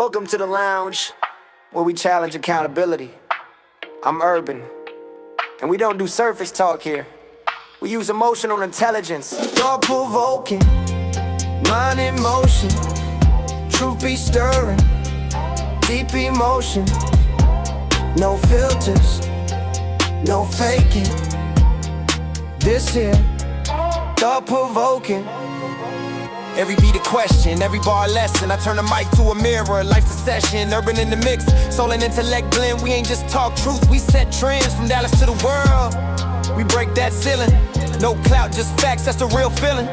Welcome to the lounge, where we challenge accountability. I'm Urban, and we don't do surface talk here. We use emotional intelligence, thought-provoking, mind in motion, truth be stirring, deep emotion, no filters, no faking. This here, thought-provoking. Every beat a question, every bar a lesson. I turn the mic to a mirror, life's a session. Urban in the mix, soul and intellect blend. We ain't just talk truth, we set trends from Dallas to the world. We break that ceiling, no clout, just facts, that's the real feeling.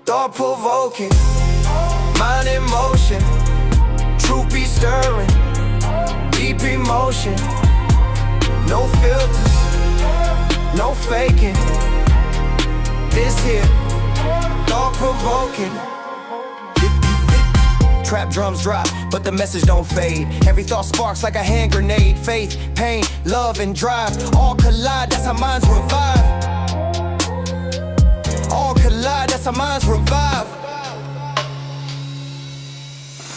Thought-provoking, mind in motion, truth be stirring, deep emotion, no filters, no faking. This here, thought-provoking. Trap drums drop, but the message don't fade. Every thought sparks like a hand grenade. Faith, pain, love, and drive all collide, that's how minds revive. All collide, that's how minds revive.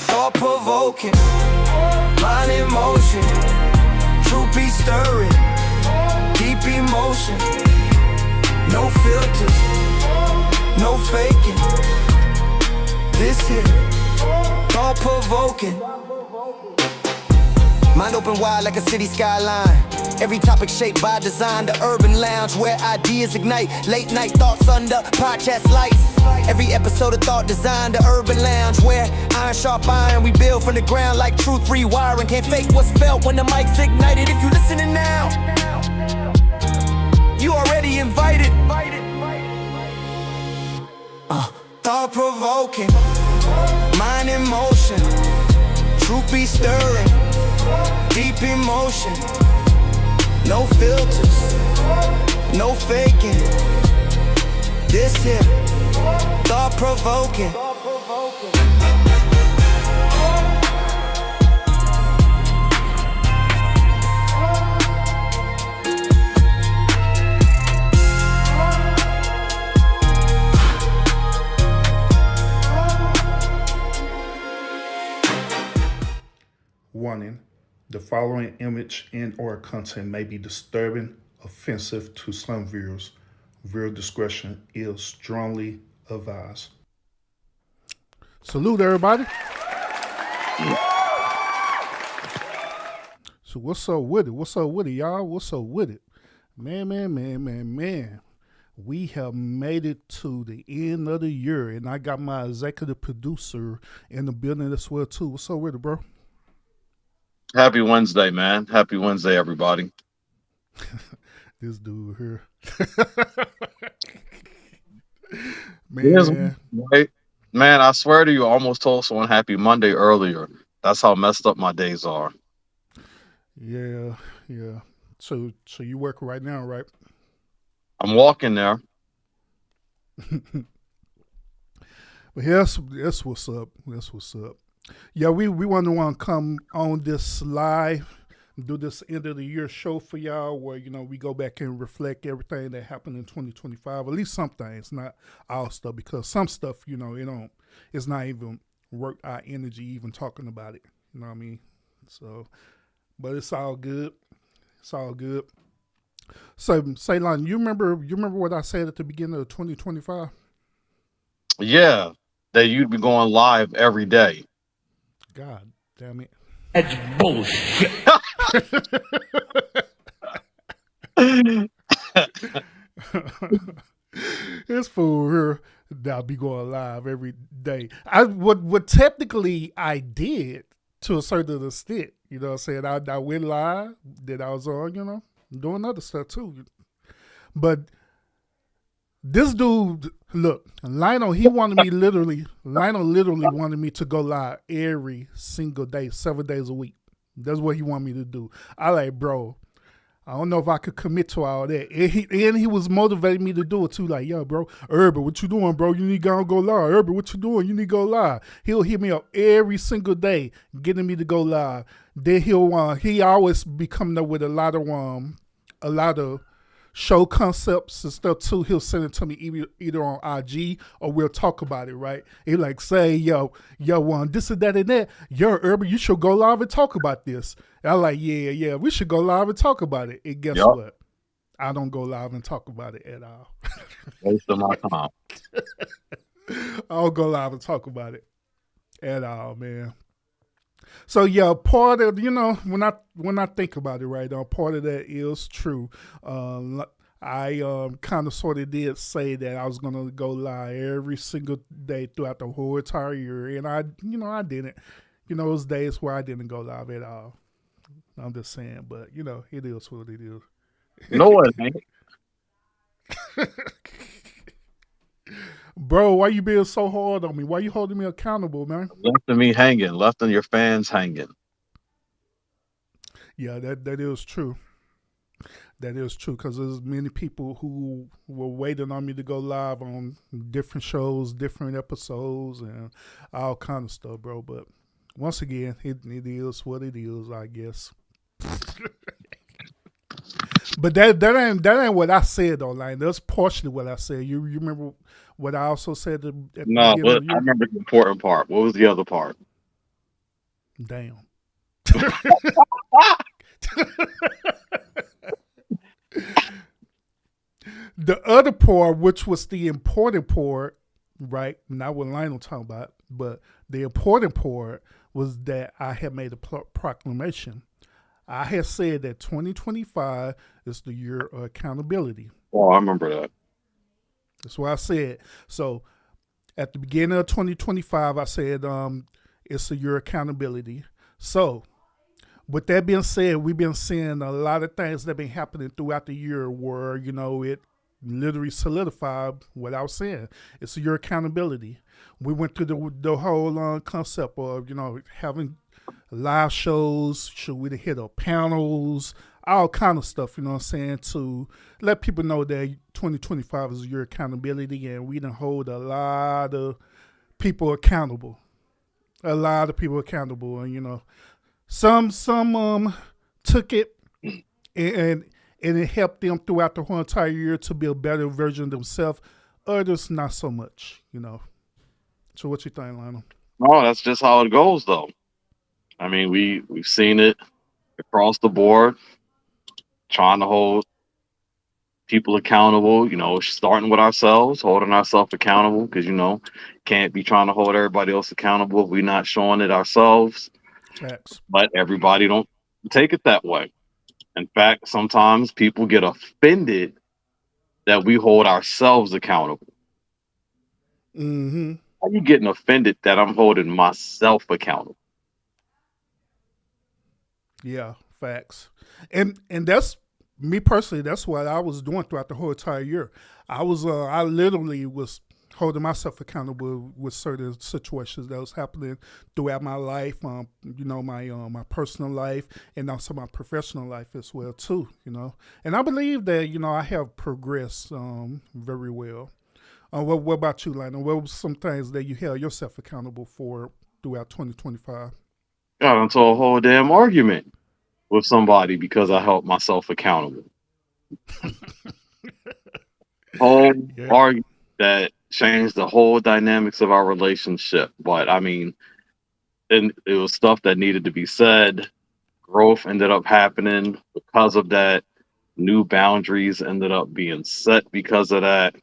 Thought-provoking, mind in motion, truth be stirring, deep emotion, no filters, no faking. This here, thought-provoking. Mind open wide like a city skyline. Every topic shaped by design. The urban lounge where ideas ignite. Late night thoughts under podcast lights. Every episode of thought design. The urban lounge where iron sharp iron. We build from the ground like truth rewiring. Can't fake what's felt when the mic's ignited. If you listening now, you already invited. Thought-provoking, mind in motion, truth be stirring, deep emotion, no filters, no faking. This here, thought-provoking. Warning, the following image and/or content may be disturbing, offensive to some viewers. Viewer discretion is strongly advised. Salute, everybody. So what's up with it? What's up with it, y'all? What's up with it? Man. We have made it to the end of the year, and I got my executive producer in the building as well, too. What's up with it, bro? Happy Wednesday, man. Happy Wednesday, everybody. This dude here. Man. Right? Man, I swear to you, I almost told someone happy Monday earlier. That's how messed up my days are. Yeah. So you work right now, right? I'm walking there. But that's what's up. That's what's up. Yeah, we want to come on this live, do this end of the year show for y'all where, we go back and reflect everything that happened in 2025, at least some things, not all stuff, because some stuff, it's not even worth our energy even talking about it. You know what I mean? So, but it's all good. It's all good. So, Ceylon, you remember what I said at the beginning of 2025? Yeah, that you'd be going live every day. God damn it. That's bullshit. This fool here that'll be going live every day. What technically I did to a certain extent, you know what I'm saying? I went live, then I was on, doing other stuff too. But this dude, look, Lionel literally wanted me to go live every single day, 7 days a week. That's what he wanted me to do. I like, bro, I don't know if I could commit to all that. And he was motivating me to do it too. Like, yo, bro, Urban, what you doing, bro? You need to go live. Urban, what you doing? You need to go live. He'll hit me up every single day, getting me to go live. Then he always be coming up with a lot of show concepts and stuff too, he'll send it to me either on IG or we'll talk about it, right? He like say, yo, this and that. Yo, Urban, you should go live and talk about this. And I'm like, yeah, we should go live and talk about it. And guess what? I don't go live and talk about it at all. Waste of my time. I don't go live and talk about it at all, man. So yeah, part of when I think about it, right, part of that is true. I kind of sort of did say that I was gonna go live every single day throughout the whole entire year, and I didn't. Those days where I didn't go live at all. I'm just saying, but it is what it is. No, it ain't. Bro, why you being so hard on me? Why you holding me accountable, man? Left me hanging, left your fans hanging. Yeah, that is true. That is true because there's many people who were waiting on me to go live on different shows, different episodes, and all kind of stuff, bro. But once again, it is what it is, I guess. But that ain't what I said though, like that's partially what I said. You remember what I also said at the No, beginning but of the I year? remember the important part. What was the other part? Damn. The other part, which was the important part, right? Not what Lionel talking about, but the important part was that I had made a proclamation. I had said that 2025 is the year of accountability. Oh, I remember that. That's what I said. So at the beginning of 2025, I said it's a year of accountability. So with that being said, we've been seeing a lot of things that have been happening throughout the year where, it literally solidified what I was saying. It's a year of accountability. We went through the whole concept of, having live shows, should we hit up panels, all kind of stuff, to let people know that 2025 is your accountability and we done hold a lot of people accountable. And, some took it and it helped them throughout the whole entire year to be a better version of themselves. Others, not so much, So what you think, Lionel? No, that's just how it goes, though. I mean, we've seen it across the board, trying to hold people accountable, starting with ourselves, holding ourselves accountable, because, can't be trying to hold everybody else accountable if we're not showing it ourselves. Facts. But everybody don't take it that way. In fact, sometimes people get offended that we hold ourselves accountable. Mm-hmm. How are you getting offended that I'm holding myself accountable? Yeah, facts. And that's me personally, that's what I was doing throughout the whole entire year. I literally was holding myself accountable with certain situations that was happening throughout my life, my personal life and also my professional life as well too, And I believe that, I have progressed very well. What about you, Lionel? What were some things that you held yourself accountable for throughout 2025? Got into a whole damn argument with somebody because I held myself accountable. Whole argument that changed the whole dynamics of our relationship. But I mean, and it was stuff that needed to be said. Growth ended up happening because of that. New boundaries ended up being set because of that.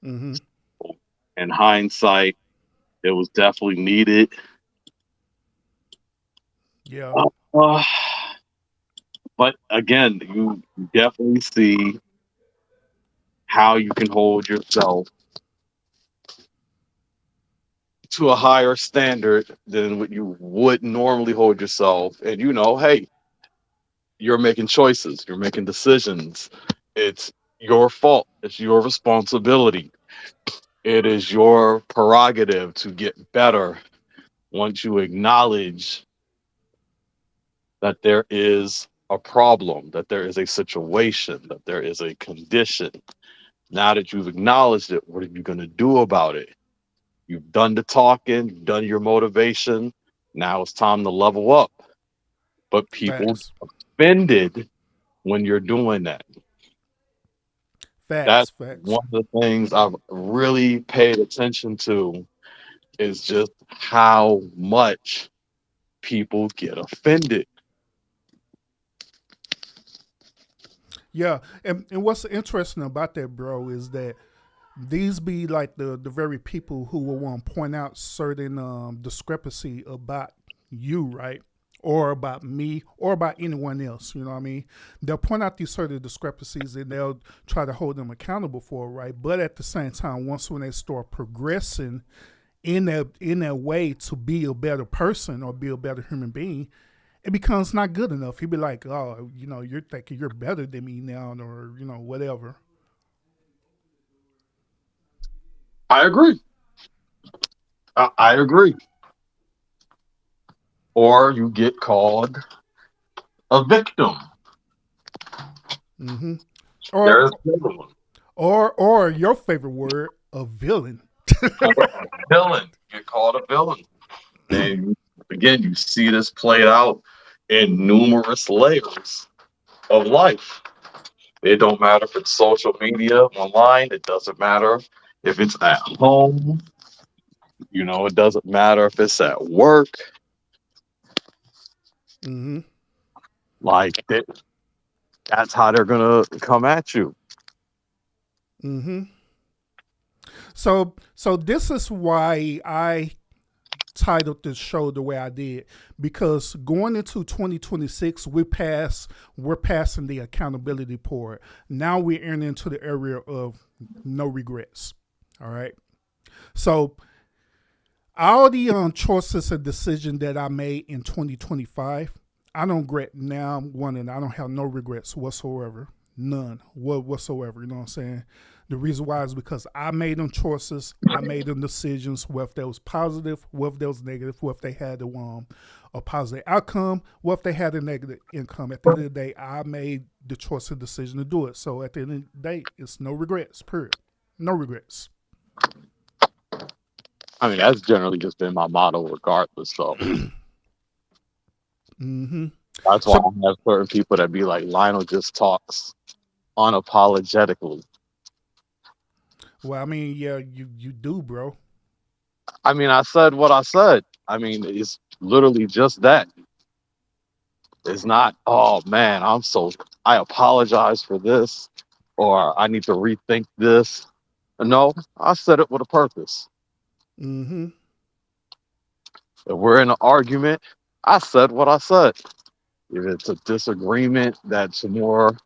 Mm-hmm. In hindsight, it was definitely needed. Yeah. But again, you definitely see how you can hold yourself to a higher standard than what you would normally hold yourself. And hey, you're making choices, you're making decisions. It's your fault. It's your responsibility. It is your prerogative to get better once you acknowledge that there is a problem, that there is a situation, that there is a condition. Now that you've acknowledged it, what are you going to do about it? You've done the talking, you've done your motivation. Now it's time to level up. But people Facts. get offended when you're doing that. Facts, That's facts. one of the things I've really paid attention to is just how much people get offended. Yeah, and what's interesting about that, bro, is that these be like the very people who will want to point out certain discrepancy about you, right? Or about me, or about anyone else. You know what I mean? They'll point out these certain discrepancies and they'll try to hold them accountable for it, right? But at the same time, once when they start progressing in that way to be a better person or be a better human being, it becomes not good enough. He'd be like, oh, you're thinking you're better than me now, or whatever. I agree. I agree. Or you get called a victim. Hmm. Or There's another one. or your favorite word, a villain. Villain. You get called a villain. And again, you see this played out in numerous layers of life. It don't matter if it's social media, online. It doesn't matter if it's at home. It doesn't matter if it's at work. Hmm. Like that's how they're gonna come at you. Hmm. So this is why I titled this show the way I did, because going into 2026, we're passing the accountability part. Now we're entering into the area of no regrets. All right. So all the choices and decisions that I made in 2025, I don't regret now. One, and I don't have no regrets whatsoever. None whatsoever. You know what I'm saying? The reason why is because I made them choices. I made them decisions, whether they was positive, whether they was negative, whether they had a positive outcome, whether they had a negative income. At the end of the day, I made the choice and decision to do it. So at the end of the day, it's no regrets, period. No regrets. I mean, that's generally just been my motto, regardless. So Mm-hmm. that's why So, I have certain people that be like, Lionel just talks unapologetically. well, I mean, yeah, you do, bro. I mean, I said what I said. I mean, it's literally just that. It's not, oh man, I apologize for this, or I need to rethink this. No, I said it with a purpose. Mm-hmm. If we're in an argument, I said what I said. If it's a disagreement that's more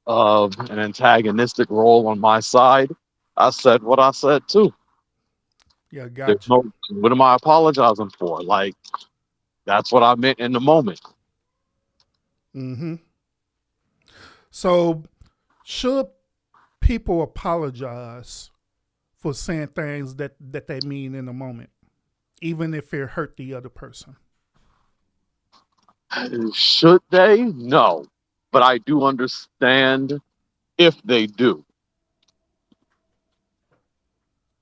of an antagonistic role on my side, I said what I said too. Yeah, There's got you. no, what am I apologizing for? Like, that's what I meant in the moment. Mm-hmm. So, should people apologize for saying things that they mean in the moment, even if it hurt the other person? Should they? No. But I do understand if they do.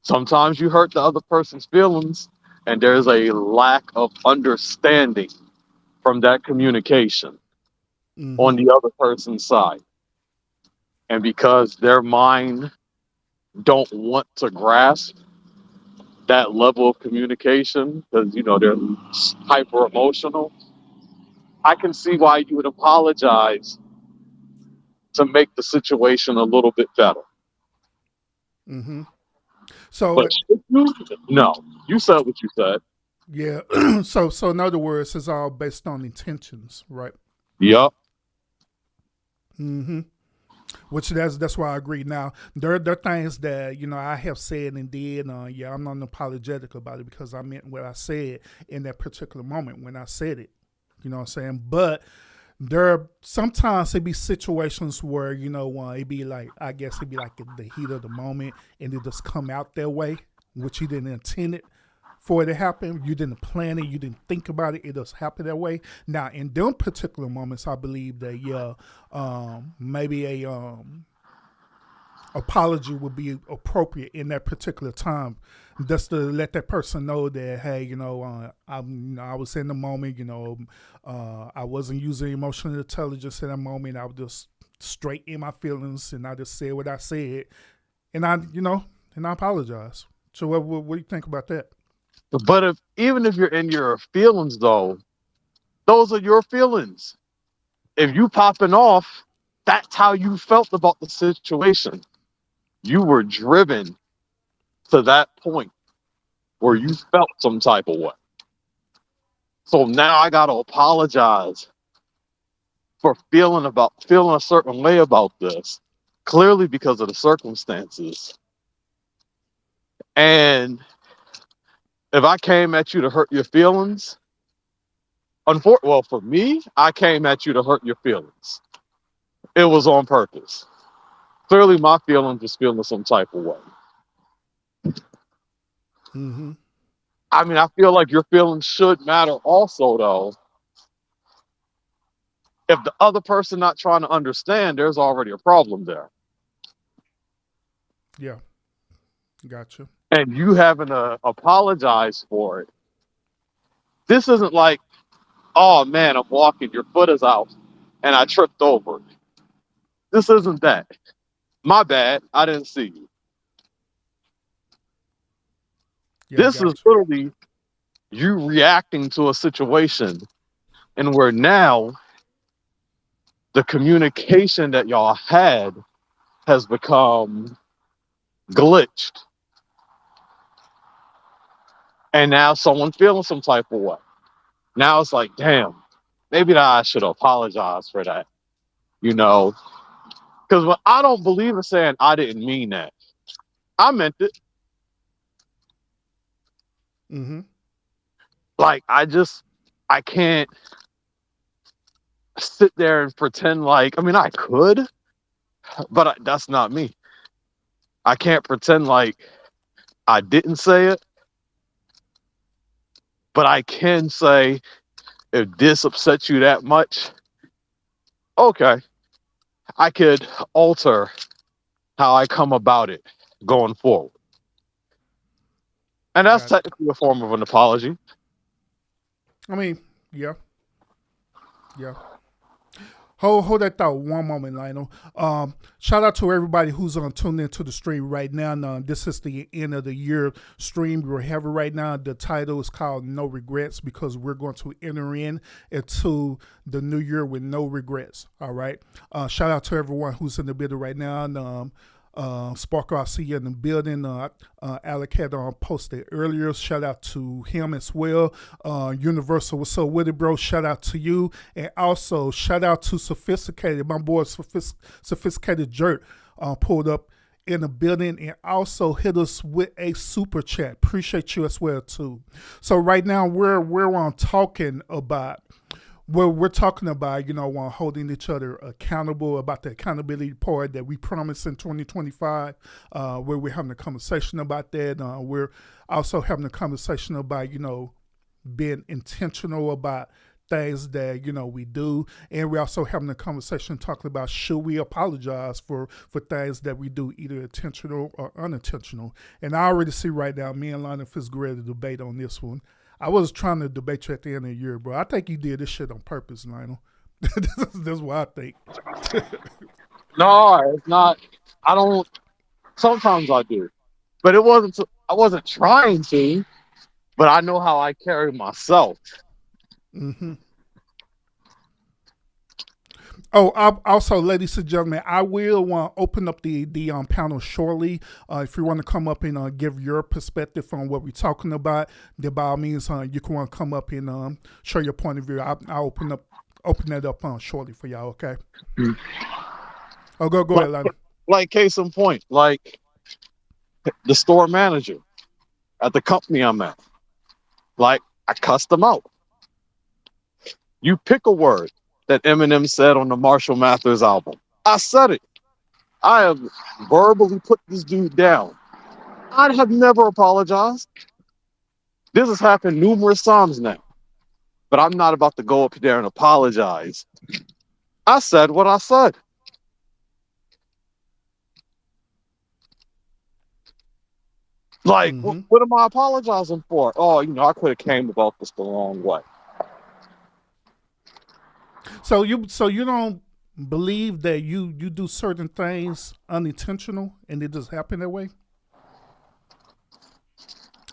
Sometimes you hurt the other person's feelings, and there's a lack of understanding from that communication Mm-hmm. on the other person's side. And because their mind don't want to grasp that level of communication, because they're hyper emotional, I can see why you would apologize to make the situation a little bit better. Mm-hmm. So, But should you? No. You said what you said. yeah. So in other words, it's all based on intentions, right? Yup. Mm-hmm. Which that's why I agree. Now there are things that I have said and did. Yeah, I'm not apologetic about it because I meant what I said in that particular moment when I said it. You know what I'm saying? But sometimes it be situations where it be like, I guess it'd be like the heat of the moment, and it just come out that way, which you didn't intend it for it to happen. You didn't plan it. You didn't think about it. It just happened that way. Now, in them particular moments, I believe that maybe a apology would be appropriate in that particular time, just to let that person know that, hey, I was in the moment. I wasn't using emotional intelligence in that moment. I was just straight in my feelings, and I just said what I said, and I apologize. So what do you think about that? But even if you're in your feelings, though, those are your feelings. If you popping off, that's how you felt about the situation. You were driven to that point where you felt some type of way. So now I got to apologize for feeling a certain way about this, clearly because of the circumstances. And if I came at you to hurt your feelings, well, for me, I came at you to hurt your feelings. It was on purpose. Clearly, my feelings was feeling some type of way. Mm-hmm. I mean, I feel like your feelings should matter also, though. If the other person not trying to understand, there's already a problem there. Yeah. Gotcha. And you having to apologize for it. This isn't like, oh man, I'm walking, your foot is out, and I tripped over. This isn't that. My bad, I didn't see you. Yeah, This is gotcha. literally you reacting to a situation, and where now the communication that y'all had has become glitched. And now someone feeling some type of way. Now it's like, damn, maybe I should apologize for that. Because I don't believe in saying I didn't mean that. I meant it. Mm-hmm. Like, I can't sit there and pretend like, I could, but that's not me. I can't pretend like I didn't say it, but I can say, if this upsets you that much, okay, I could alter how I come about it going forward. And that's Gotcha. technically a form of an apology. I mean, yeah. Yeah. Hold that thought one moment, Lionel. Shout out to everybody who's tuned into the stream right now. This is the end of the year stream we're having right now. The title is called No Regrets because we're going to enter into the new year with no regrets. All right. Shout out to everyone who's in the building right now. Sparkle, I see you in the building. Alec had posted earlier. Shout out to him as well. Universal, what's up with it, bro? Shout out to you. And also, shout out to Sophisticated. My boy, Sophisticated Jerk, pulled up in the building and also hit us with a super chat. Appreciate you as well, too. So right now, we're talking about we're talking about, holding each other accountable, about the accountability part that we promised in 2025, where we're having a conversation about that. We're also having a conversation about, being intentional about things that, we do. And we're also having a conversation talking about should we apologize for things that we do, either intentional or unintentional. And I already see right now, me and Lionel Fitzgerald debate on this one. I was trying to debate you at the end of the year, bro. I think you did this shit on purpose, Lionel. That's what I think. No, it's not. I don't. Sometimes I do, but I wasn't trying to. But I know how I carry myself. Mm-hmm. Oh, also, ladies and gentlemen, I will open up the panel shortly. If you want to come up and give your perspective on what we're talking about, then by all means, you can want to come up and show your point of view. I'll open that up shortly for y'all. Okay. Mm. Oh, go ahead, Lionel. Like case in point, like the store manager at the company I'm at. Like, I cussed them out. You pick a word that Eminem said on the Marshall Mathers album. I said it. I have verbally put this dude down. I have never apologized. This has happened numerous times now. But I'm not about to go up there and apologize. I said what I said. Like, what am I apologizing for? Oh, I could have came about this the wrong way. So you don't believe that you do certain things unintentional and it just happen that way,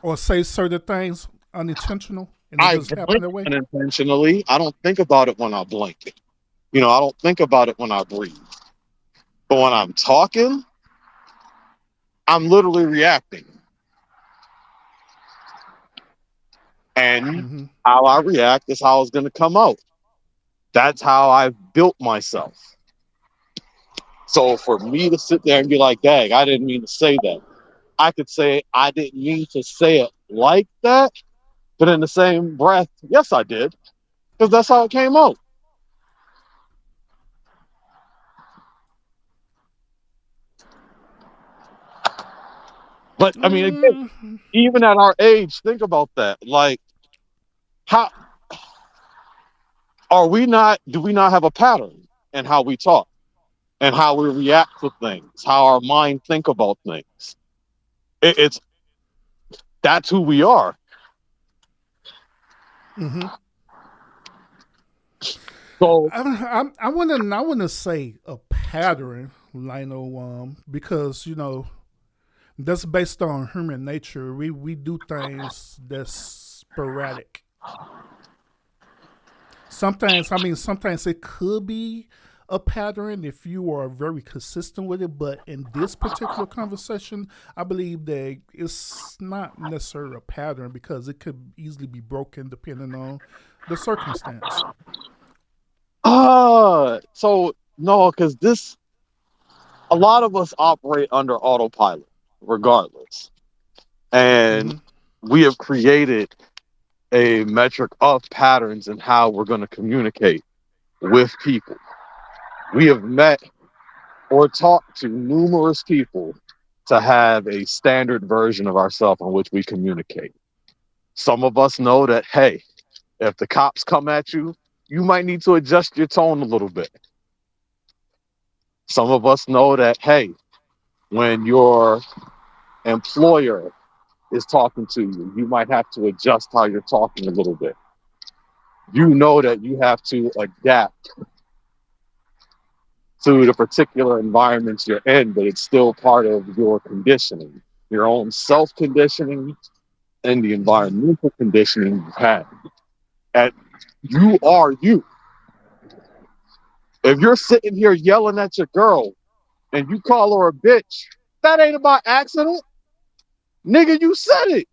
or say certain things unintentional and it I just happen blink that way? unintentionally. I don't think about it when I blink. I don't think about it when I breathe. But when I'm talking, I'm literally reacting. And Mm-hmm. how I react is how it's going to come out. That's how I've built myself. So for me to sit there and be like, dang, I didn't mean to say that. I could say I didn't mean to say it like that. But in the same breath, yes, I did. Because that's how it came out. But I mean, again, Mm, even at our age, think about that. Like, how do we not have a pattern in how we talk and how we react to things, how our mind think about things? It's that's who we are. mm-hmm. So I want to say a pattern, Lino, because that's based on human nature. We do things that's sporadic. Sometimes it could be a pattern if you are very consistent with it, but in this particular conversation, I believe that it's not necessarily a pattern because it could easily be broken depending on the circumstance. so no, because this a lot of us operate under autopilot, regardless. And Mm-hmm. we have created a metric of patterns in how we're going to communicate with people. We have met or talked to numerous people to have a standard version of ourselves in which we communicate. Some of us know that, hey, if the cops come at you, you might need to adjust your tone a little bit. Some of us know that, hey, when your employer is talking to you, you might have to adjust how you're talking a little bit. You know that you have to adapt to the particular environments you're in, but it's still part of your conditioning, your own self conditioning, and the Mm-hmm. environmental conditioning you've had. And you are you. If you're sitting here yelling at your girl and you call her a bitch, that ain't about accident. Nigga, you said it.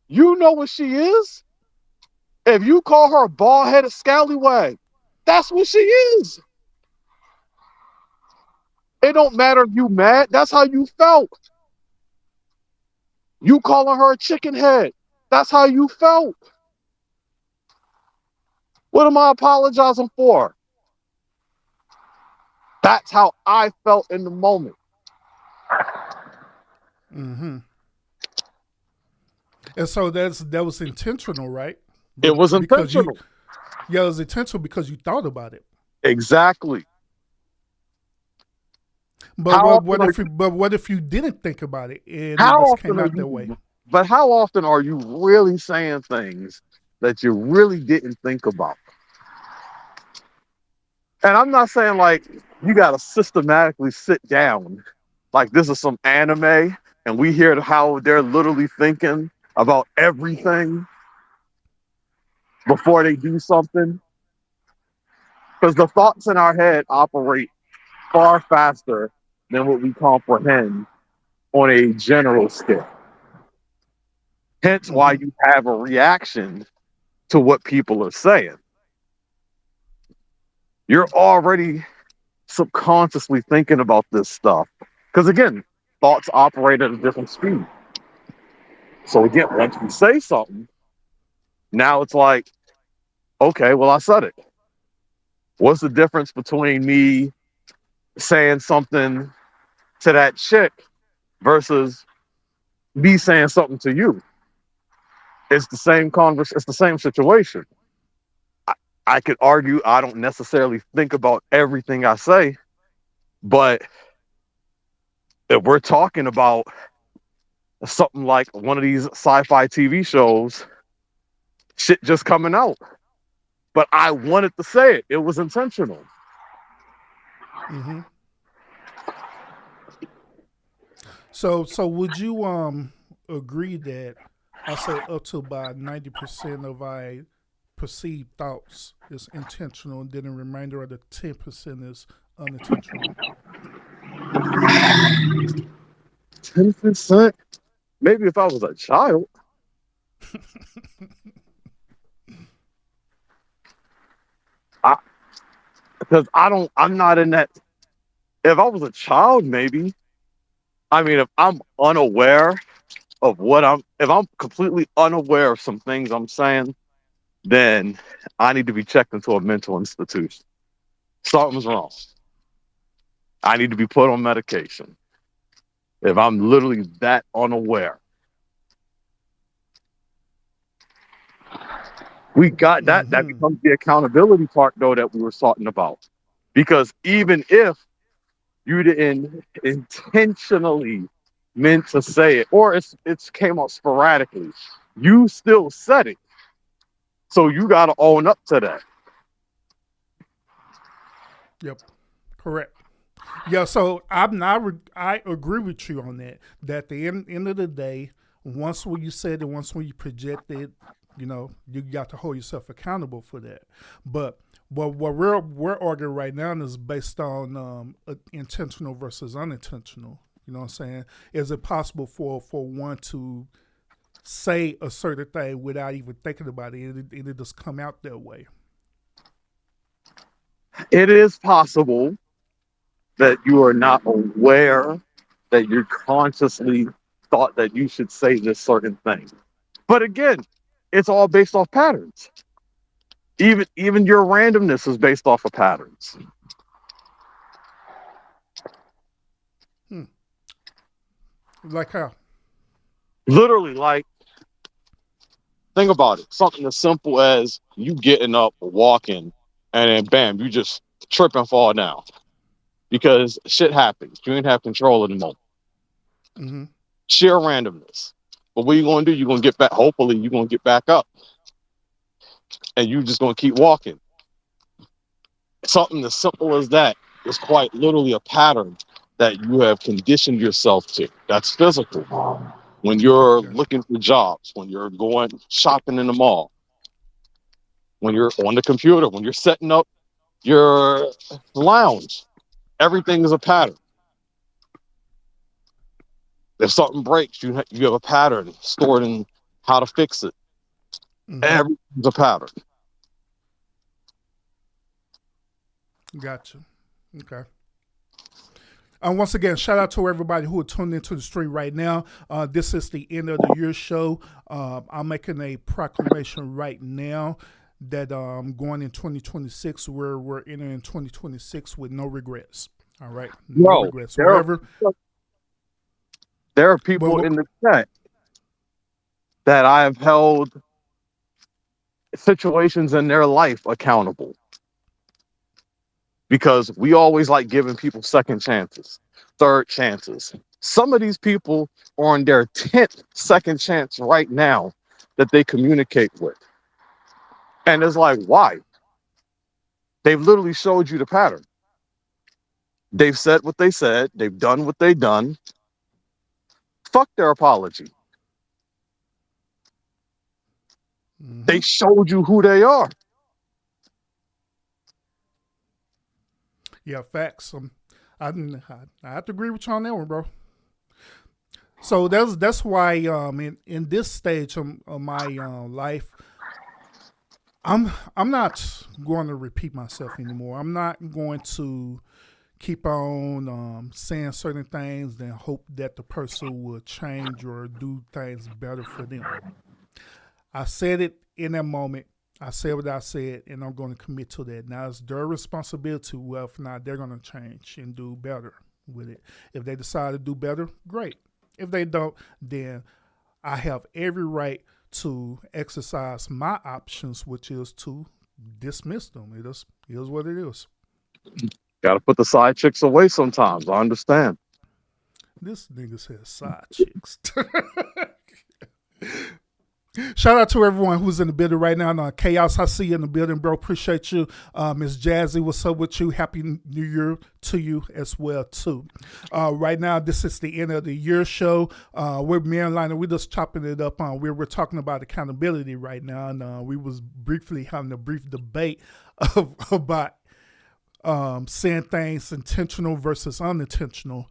You know what she is. If you call her a bald headed scallywag, that's what she is. It don't matter if you mad. That's how you felt. You calling her a chicken head. That's how you felt. What am I apologizing for? That's how I felt in the moment. Mm-hmm. And so that was intentional, right? It was Because intentional. yeah, it was intentional because you thought about it. Exactly. But How what often what are if you, but what if you didn't think about it and it how just often came are out that way? you but how often are you really saying things that you really didn't think about? And I'm not saying like you gotta systematically sit down like this is some anime and we hear how they're literally thinking about everything before they do something. Because the thoughts in our head operate far faster than what we comprehend on a general scale. Hence why Mm-hmm. you have a reaction to what people are saying. You're already subconsciously thinking about this stuff. Because again, thoughts operate at a different speed. So again, once you say something, now it's like, okay, well, I said it. What's the difference between me saying something to that chick versus me saying something to you? It's the same it's the same situation. I, I could argue I don't necessarily think about everything I say, but if we're talking about something like one of these sci-fi TV shows, shit just coming out. But I wanted to say it. It was intentional. Mm-hmm. So would you agree that I say up to about 90% of our perceived thoughts is intentional, and then the remainder of the 10% is unintentional? 10%? Maybe if I was a child. I Because I'm not in that. If I was a child, maybe. I mean, if I'm unaware of if I'm completely unaware of some things I'm saying, then I need to be checked into a mental institution. Something's wrong. I need to be put on medication. If I'm literally that unaware, we got that. That Mm-hmm. becomes the accountability part, though, that we were talking about. Because even if you didn't intentionally meant to say it, or it's came out sporadically, you still said it. So you got to own up to that. Yep. Correct. Yeah, so I agree with you on that. That at the end of the day, once when you said it, once when you project it, you got to hold yourself accountable for that. But what we're arguing right now is based on intentional versus unintentional. You know what I'm saying? Is it possible for one to say a certain thing without even thinking about it, and it just come out that way? It is possible that you are not aware that you consciously thought that you should say this certain thing. But again, it's all based off patterns. Even your randomness is based off of patterns. Like how? Literally, like, think about it. Something as simple as you getting up, walking, and then bam, you just trip and fall down because shit happens. You didn't have control of the moment. Mm-hmm. Sheer randomness. But what you gonna do? You're gonna get back. Hopefully, you're gonna get back up, and you just gonna keep walking. Something as simple as that is quite literally a pattern that you have conditioned yourself to. That's physical. When you're Yeah. looking for jobs, when you're going shopping in the mall, when you're on the computer, when you're setting up your lounge, everything is a pattern. If something breaks, you have a pattern stored in how to fix it. Mm-hmm. Everything's a pattern. Gotcha. Okay. Once again, shout out to everybody who are tuned into the stream right now. This is the end of the year show. I'm making a proclamation right now that going in 2026, we're entering 2026 with no regrets. All right, no Bro, regrets. Wherever, there are people in the chat that I have held situations in their life accountable. Because we always like giving people second chances, third chances. Some of these people are on their 10th second chance right now that they communicate with. And it's like, why? They've literally showed you the pattern. They've said what they said. They've done what they've done. Fuck their apology. mm-hmm. They showed you who they are. Yeah, facts. I have to agree with you on that one, bro. So that's why in this stage of my life, I'm not going to repeat myself anymore. I'm not going to keep on saying certain things and hope that the person will change or do things better for them. I said it in that moment. I said what I said, and I'm going to commit to that. Now, it's their responsibility whether or not they're going to change and do better with it. If they decide to do better, great. If they don't, then I have every right to exercise my options, which is to dismiss them. It is what it is. Got to put the side chicks away sometimes. I understand. This nigga says side chicks. Shout out to everyone who's in the building right now. Chaos, I see you in the building, bro. Appreciate you. Miss Jazzy, what's up with you? Happy New Year to you as well, too. Right now, this is the end of the year show. We're me and Lionel, we're just chopping it up. We're talking about accountability right now, and we was briefly having a brief debate about saying things intentional versus unintentional.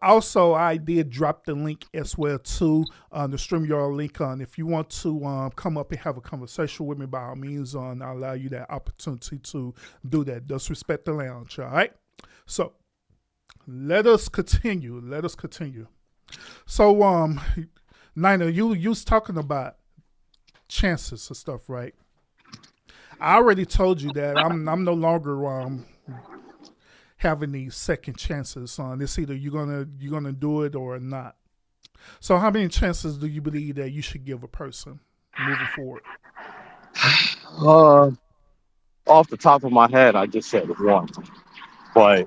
Also, I did drop the link as well too, the StreamYard link on. If you want to come up and have a conversation with me, by all means, I'll allow you that opportunity to do that. Just respect the lounge, all right? So let us continue. So, Nina, you was talking about chances and stuff, right? I already told you that I'm no longer having these second chances on. It's either you're gonna do it or not. So how many chances do you believe that you should give a person moving forward? Off the top of my head, I just said one, but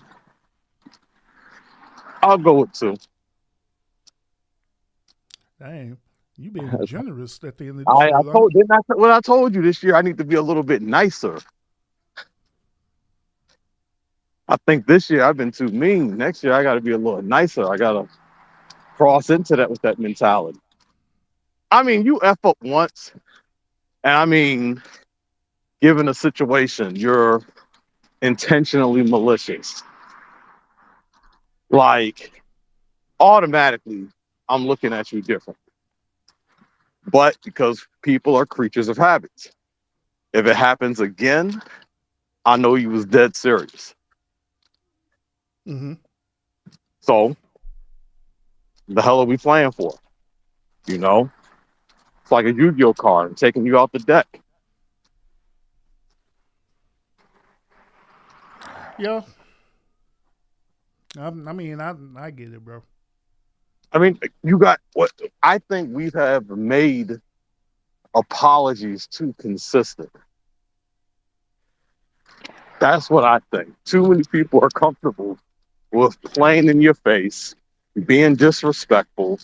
I'll go with two. Dang, you being generous at the end of this I, year, I Lonnie. told didn't I, what I told you this year. I need to be a little bit nicer. I think this year I've been too mean. Next year I got to be a little nicer. I got to cross into that with that mentality. I mean, you F up once, and I mean, given a situation, you're intentionally malicious. Like, automatically, I'm looking at you different. But because people are creatures of habits, if it happens again, I know you was dead serious. Mm-hmm. So, the hell are we playing for? You know? It's like a Yu-Gi-Oh card. I'm taking you out the deck. Yeah. I mean, I get it, bro. I mean, you got what I think we have made apologies too consistent. That's what I think. Too many people are comfortable with playing in your face, being disrespectful,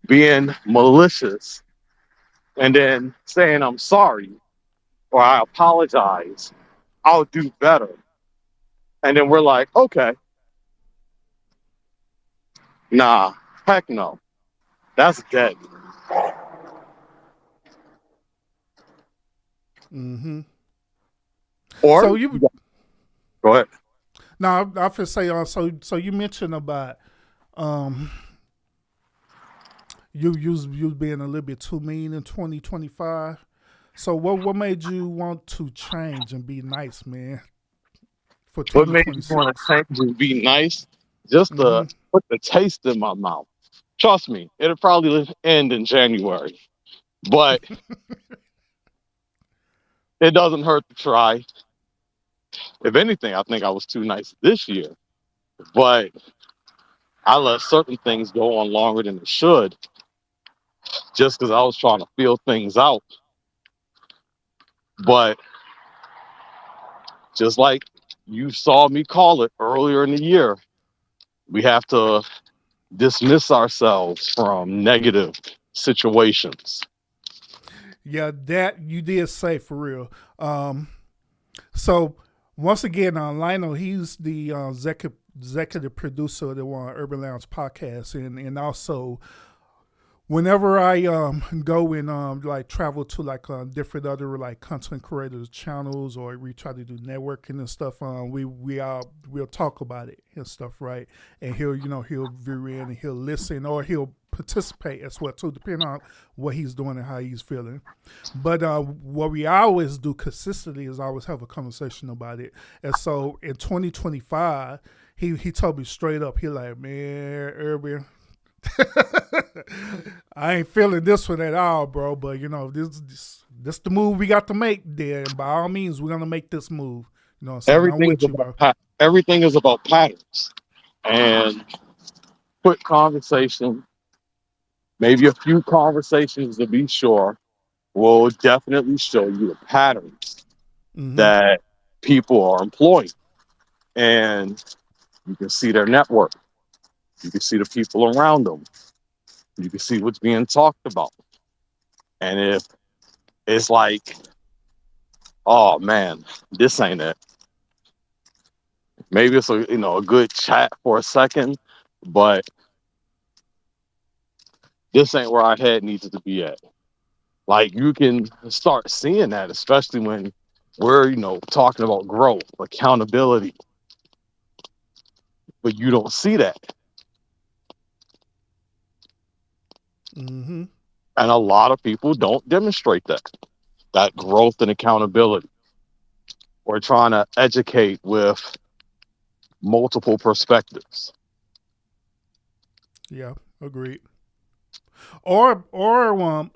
being malicious, and then saying, I'm sorry, or I apologize, I'll do better. And then we're like, okay, nah, heck no, that's dead. Mm-hmm. Or, So you go ahead. now I feel say so you mentioned about you being a little bit too mean in 2025. So what made you want to change and be nice, man, for What made you want 2026? to change and be nice? Just Mm-hmm. to put the taste in my mouth. Trust me, it'll probably end in January, but it doesn't hurt to try. If anything, I think I was too nice this year, but I let certain things go on longer than it should just because I was trying to feel things out. But just like you saw me call it earlier in the year, we have to dismiss ourselves from negative situations. Yeah, that you did say for real. So once again, Lionel, he's the executive producer of the Urban Lounge podcast, and also whenever I go and like travel to like different other like content creators channels, or we try to do networking and stuff, we'll talk about it and stuff, right? And he'll veer in and he'll listen, or he'll participate as well too, depending on what he's doing and how he's feeling. But what we always do consistently is always have a conversation about it. And so in 2025, he told me straight up, he like, man, Urban, I ain't feeling this one at all, bro. But this the move we got to make. There, by all means, we're gonna make this move. You know what I'm saying? I'm Everything with is you, bro. everything is about patterns and quick conversation, maybe a few conversations to be sure, will definitely show you the patterns Mm-hmm. that people are employing. And you can see their network. You can see the people around them. You can see what's being talked about. And if it's like, oh man, this ain't it. Maybe it's a good chat for a second, but this ain't where our head needs to be at. Like you can start seeing that, especially when we're talking about growth, accountability, but you don't see that. Mm-hmm. And a lot of people don't demonstrate that growth and accountability. Or trying to educate with multiple perspectives. Yeah, agreed. Or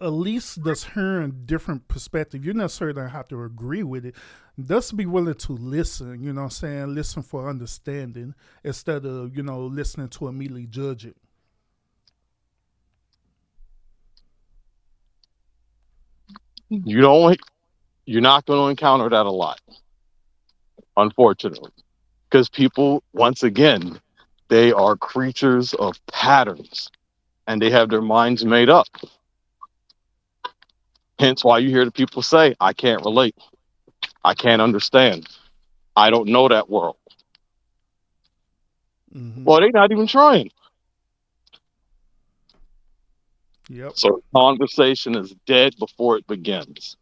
at least just hearing different perspective. You necessarily don't have to agree with it. Just be willing to listen, you know what I'm saying? Listen for understanding instead of, listening to immediately judge it. You're not going to encounter that a lot, unfortunately, because people, once again, they are creatures of patterns and they have their minds made up. Hence why you hear the people say, I can't relate. I can't understand. I don't know that world. Mm-hmm. Well, they're not even trying. Yep. So conversation is dead before it begins.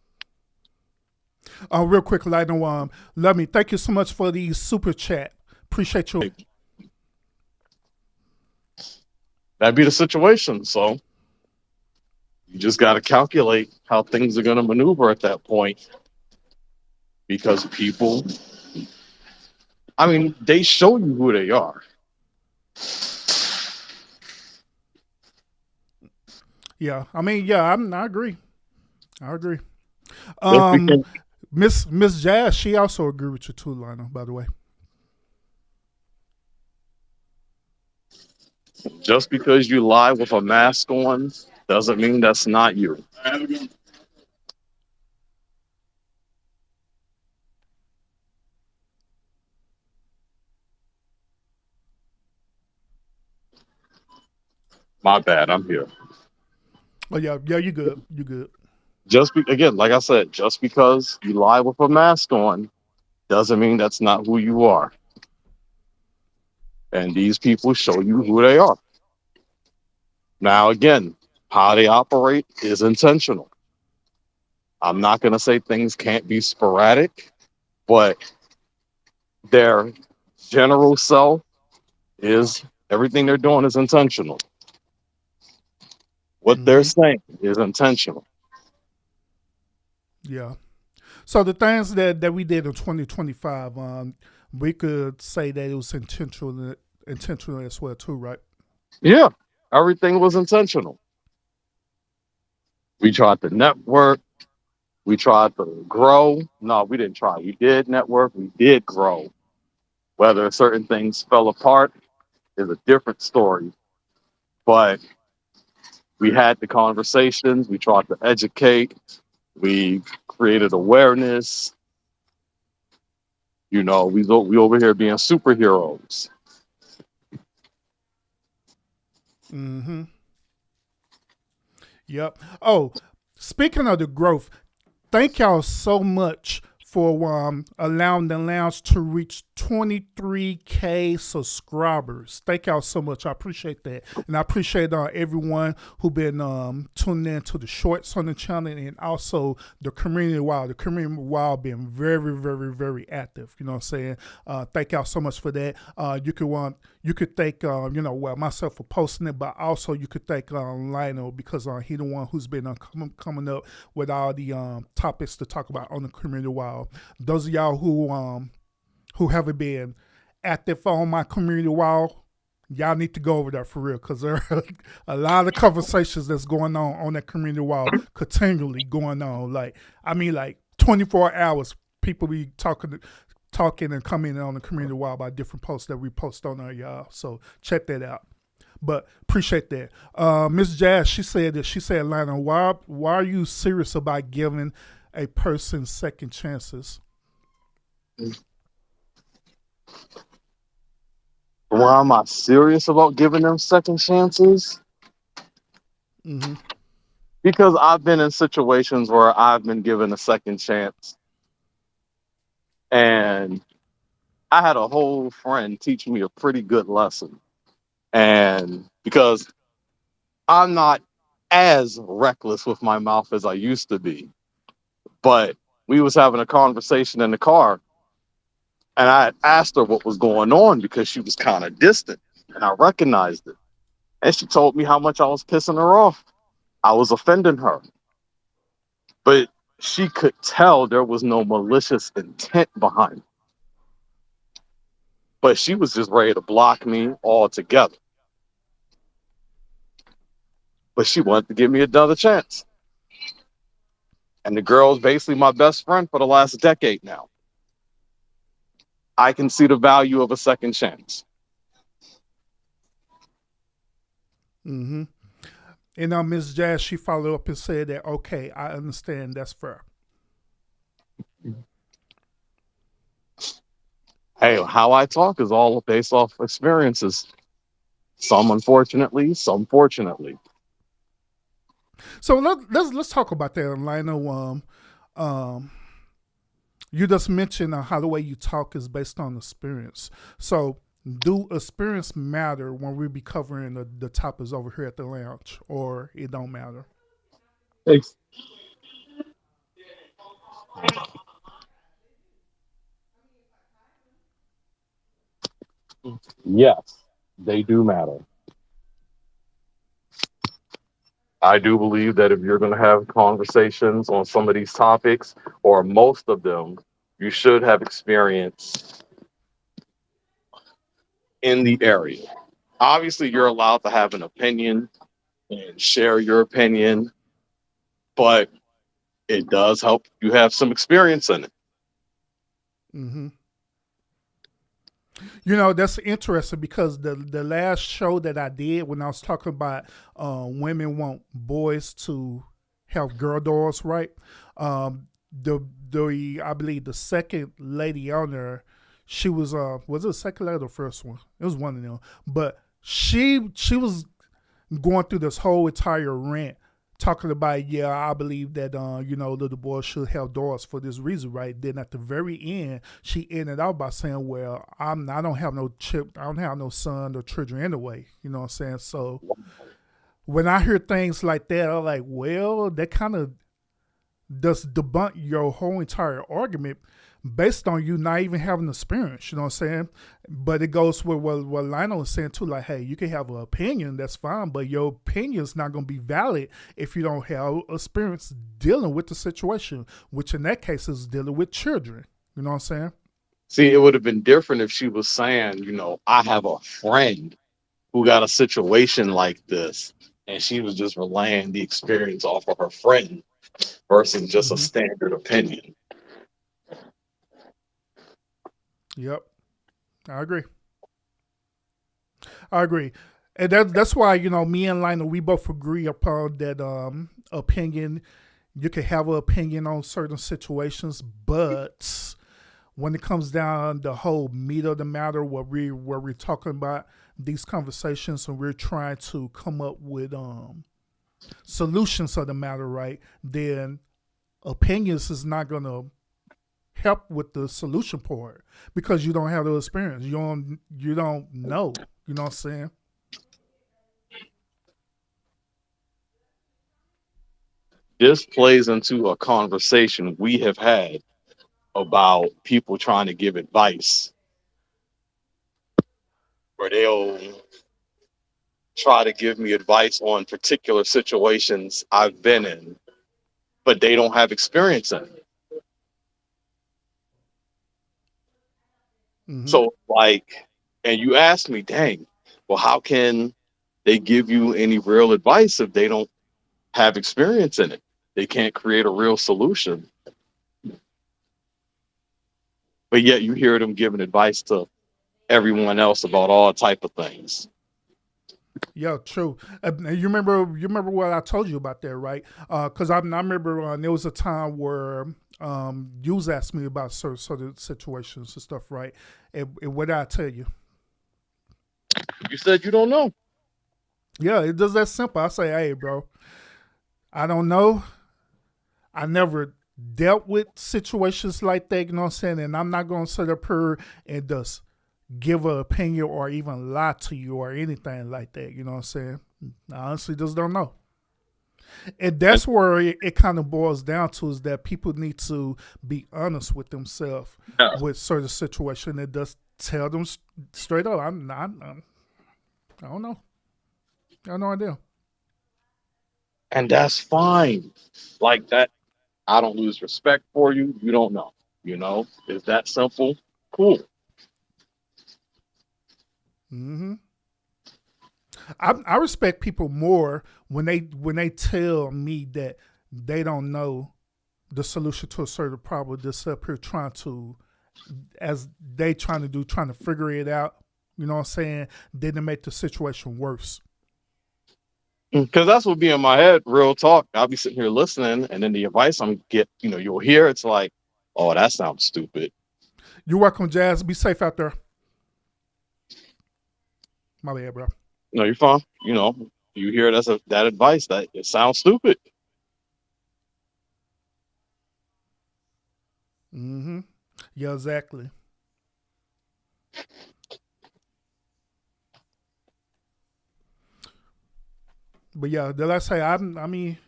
Real quick, Lionel, love me. Thank you so much for the super chat. Appreciate you. That'd be the situation. So you just got to calculate how things are going to maneuver at that point because people, I mean, they show you who they are. Yeah, I mean, yeah, I agree. I agree. Just because, Miss Jazz, she also agree with you too, Lionel, by the way. just because you lie with a mask on doesn't mean that's not you. My bad, I'm here. Oh yeah, you good. You good. Again, like I said, just because you lie with a mask on doesn't mean that's not who you are. And these people show you who they are. Now, again, how they operate is intentional. I'm not going to say things can't be sporadic, but their general self is everything they're doing is intentional. What they're Mm-hmm. saying is intentional. Yeah. So the things that we did in 2025, we could say that it was intentional as well too, right? Yeah, everything was intentional. We tried to network. We tried to grow. No, we didn't try. We did network. We did grow. Whether certain things fell apart is a different story. But we had the conversations. We tried to educate. We created awareness. We over here being superheroes. Mm-hmm. Yep. Oh, speaking of the growth, thank y'all so much for allowing the lounge to reach 23K subscribers. Thank y'all so much. I appreciate that. And I appreciate everyone who been tuning in to the shorts on the channel and also the community wild. The community wild been very, very, very active. You know what I'm saying? Thank y'all so much for that. You could thank myself for posting it, but also you could thank Lionel because he the one who's been coming up with all the topics to talk about on the community wild. Those of y'all who haven't been active on my community wall, y'all need to go over there for real because there are a lot of conversations that's going on that community wall continually going on. Like 24 hours, people be talking and commenting on the community wall about different posts that we post on there, y'all. So check that out. But appreciate that. Miss Jazz, she said, Lionel, why are you serious about giving a person second chances? Why am I serious about giving them second chances? Mm-hmm. Because I've been in situations where I've been given a second chance, and I had a whole friend teach me a pretty good lesson. And because I'm not as reckless with my mouth as I used to be, but we was having a conversation in the car, and I had asked her what was going on because she was kind of distant, and I recognized it. And she told me how much I was pissing her off. I was offending her, but she could tell there was no malicious intent behind it. But she was just ready to block me altogether. But she wanted to give me another chance. And the girl's basically my best friend for the last decade now. I can see the value of a second chance. Mm-hmm. And now Ms. Jazz, she followed up and said that, okay, I understand, that's fair. Hey, how I talk is all based off experiences. Some unfortunately, some fortunately. So let's talk about that, Lionel. You just mentioned how the way you talk is based on experience. So do experience matter when we be covering the topics over here at the lounge, or it don't matter? Ex- Yes, they do matter. I do believe that if you're going to have conversations on some of these topics, or most of them, you should have experience in the area. Obviously, you're allowed to have an opinion and share your opinion, but it does help you have some experience in it. Mm-hmm. You know, that's interesting because the last show that I did when I was talking about women want boys to have girl dolls, right? The I believe the second lady on there, she was it the second lady or the first one? It was one of them. But she was going through this whole entire rant talking about, yeah, I believe that little boys should have doors for this reason, right? Then at the very end, she ended out by saying, well, I don't have no chip, I don't have no son or children anyway. You know what I'm saying? So when I hear things like that, I'm like, well, that kind of does debunk your whole entire argument based on you not even having experience, you know what I'm saying? But it goes with what Lionel is saying too, like, hey, you can have an opinion, that's fine, but your opinion is not going to be valid if you don't have experience dealing with the situation, which in that case is dealing with children, you know what I'm saying? See, it would have been different if she was saying, I have a friend who got a situation like this, and she was just relaying the experience off of her friend versus just a Mm-hmm. standard opinion. Yep, I agree. I agree. And that's why, me and Lionel, we both agree upon that opinion. You can have an opinion on certain situations, but when it comes down the whole meat of the matter, where we're talking about these conversations and we're trying to come up with solutions of the matter, right? Then opinions is not gonna help with the solution part because you don't have the experience. You don't know. You know what I'm saying? This plays into a conversation we have had about people trying to give advice, where they'll try to give me advice on particular situations I've been in, but they don't have experience in it. Mm-hmm. So, and you ask me, dang, well, how can they give you any real advice if they don't have experience in it? They can't create a real solution. But yet you hear them giving advice to everyone else about all type of things. Yeah, true. You remember what I told you about that, right? Because I remember there was a time where you was asking me about certain situations and stuff, right? And what did I tell you? You said you don't know. Yeah, it does that simple. I say, hey, bro, I don't know. I never dealt with situations like that, you know what I'm saying? And I'm not going to sit up here and just give an opinion or even lie to you or anything like that, you know what I'm saying? I honestly just don't know. And that's where it kind of boils down to, is that people need to be honest with themselves Yeah. with certain situations and just tell them straight up, I don't know. I have no idea. And that's fine. Like that, I don't lose respect for you. You don't know. You know, it's that simple. Cool. Hmm. I respect people more when they tell me that they don't know the solution to a certain problem. Just up here trying to figure it out. You know what I'm saying? Then to make the situation worse. Because that's what be in my head. Real talk. I'll be sitting here listening, and then the advice you'll hear. It's like, oh, that sounds stupid. You're welcome, Jazz. Be safe out there. My bad, bro. No, you're fine. You hear that advice that it sounds stupid. Mm-hmm. Yeah, exactly. But yeah, did I say I mean,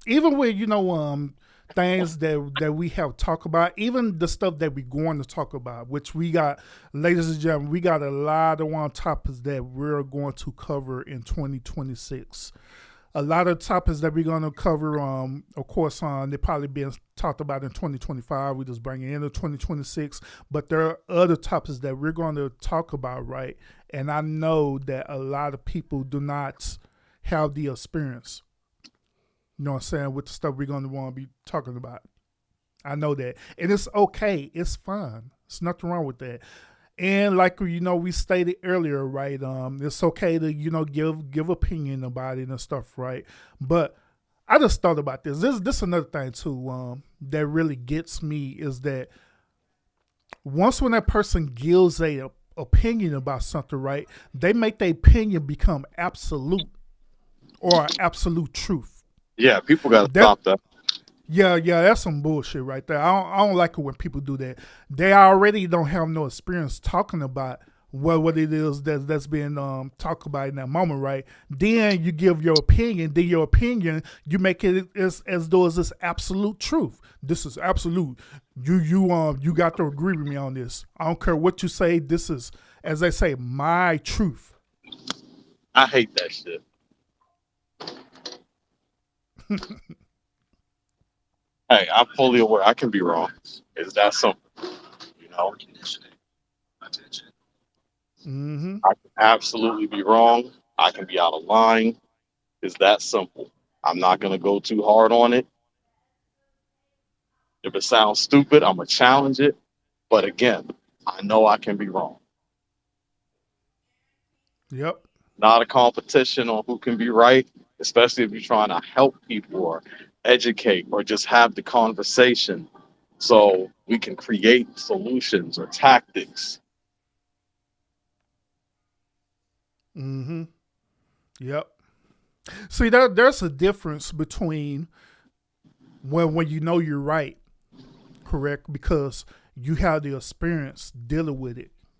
even with things that we have talked about, even the stuff that we're going to talk about, which we got, ladies and gentlemen, we got a lot of topics that we're going to cover in 2026. A lot of topics that we're going to cover, of course, they're probably being talked about in 2025. We just bring it into 2026. But there are other topics that we're going to talk about, right? And I know that a lot of people do not have the experience, you know what I'm saying, with the stuff we're going to want to be talking about. I know that. And it's okay. It's fine. There's nothing wrong with that. And like we stated earlier, right? It's okay to give opinion about it and stuff, right? But I just thought about this. This another thing too. That really gets me is that once when that person gives a opinion about something, right? They make their opinion become absolute or absolute truth. Yeah, people got to stop that. Yeah, that's some bullshit right there. I don't like it when people do that. They already don't have no experience talking about what it is that's being talked about in that moment, right? Then you give your opinion. Then your opinion, you make it as though it's this absolute truth. This is absolute. You got to agree with me on this. I don't care what you say. This is, as they say, my truth. I hate that shit. Hey, I'm fully aware I can be wrong. It's that simple. Mm-hmm. I can absolutely be wrong. I can be out of line. It's that simple. I'm not going to go too hard on it. If it sounds stupid, I'm going to challenge it. But again, I know I can be wrong. Yep. Not a competition on who can be right, especially if you're trying to help people or educate or just have the conversation so we can create solutions or tactics. Mm-hmm. Yep. See, there's a difference between when you know you're right, correct, because you have the experience dealing with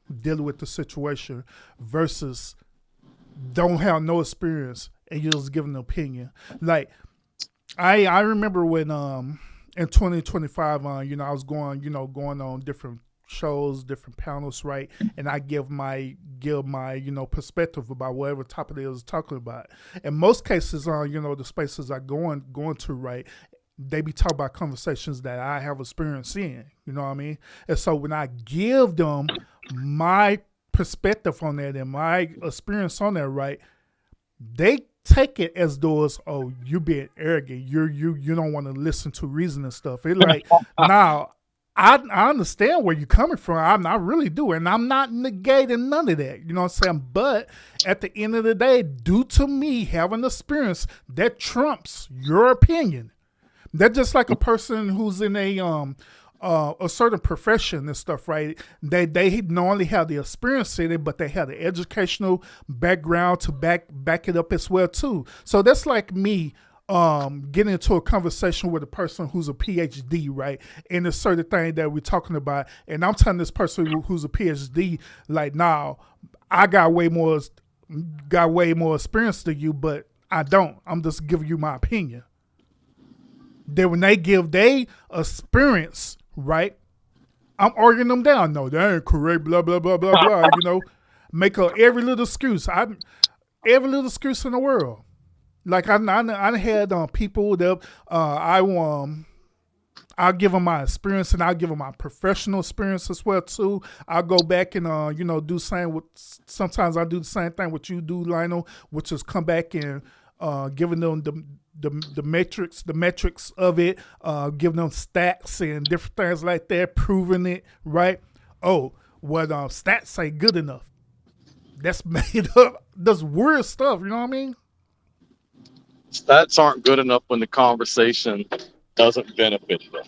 the situation, versus don't have no experience and you're just giving an opinion. Like I remember when in 2025 I was going on different shows, different panels, right? And I give my perspective about whatever topic it is talking about. In most cases, the spaces I going to, right, they be talking about conversations that I have experience in, you know what I mean? And so when I give them my perspective on that and my experience on that, right, they take it as though it's, oh, you being arrogant, you don't want to listen to reason and stuff. It's like, now I understand where you're coming from. I really do. And I'm not negating none of that. You know what I'm saying? But at the end of the day, due to me having experience, that trumps your opinion. That's just like a person who's in a a certain profession and stuff, right? They not only have the experience in it, but they have the educational background to back it up as well too. So that's like me getting into a conversation with a person who's a PhD, right? And a certain thing that we're talking about, and I'm telling this person who's a PhD, like, nah, I got way more experience than you, but I don't. I'm just giving you my opinion. Then when they give their experience, right, I'm arguing them down. No, that ain't correct, blah, blah, blah, blah, blah, make up every little excuse. Every little excuse in the world. Like I had people that I'll give them my experience and I'll give them my professional experience as well too. I'll go back and do sometimes I do the same thing what you do, Lionel, which is come back and giving them the metrics of it, giving them stats and different things like that, proving it, right? Oh, what stats ain't good enough. That's made up. That's weird stuff, you know what I mean? Stats aren't good enough when the conversation doesn't benefit them.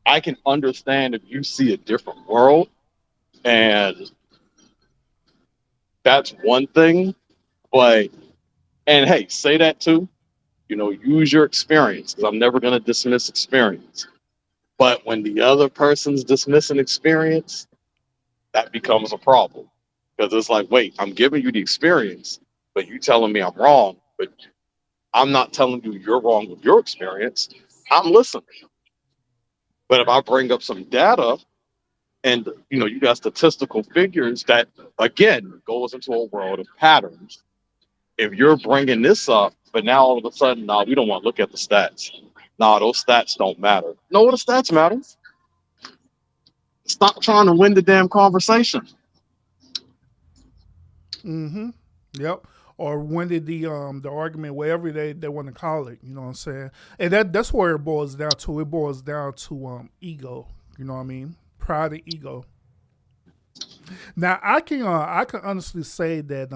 I can understand if you see a different world, and that's one thing, but, and hey, say that too. Use your experience, because I'm never going to dismiss experience. But when the other person's dismissing experience, that becomes a problem. Because it's like, wait, I'm giving you the experience, but you telling me I'm wrong. But I'm not telling you you're wrong with your experience. I'm listening. But if I bring up some data and, you got statistical figures that, again, goes into a world of patterns. If you're bringing this up, but now all of a sudden, we don't want to look at the stats. Those stats don't matter. No, the stats matter. Stop trying to win the damn conversation. Mm-hmm. Yep. Or when did the argument, whatever they want to call it, you know what I'm saying? And that's where it boils down to. It boils down to ego, you know what I mean? Pride and ego. Now I can honestly say that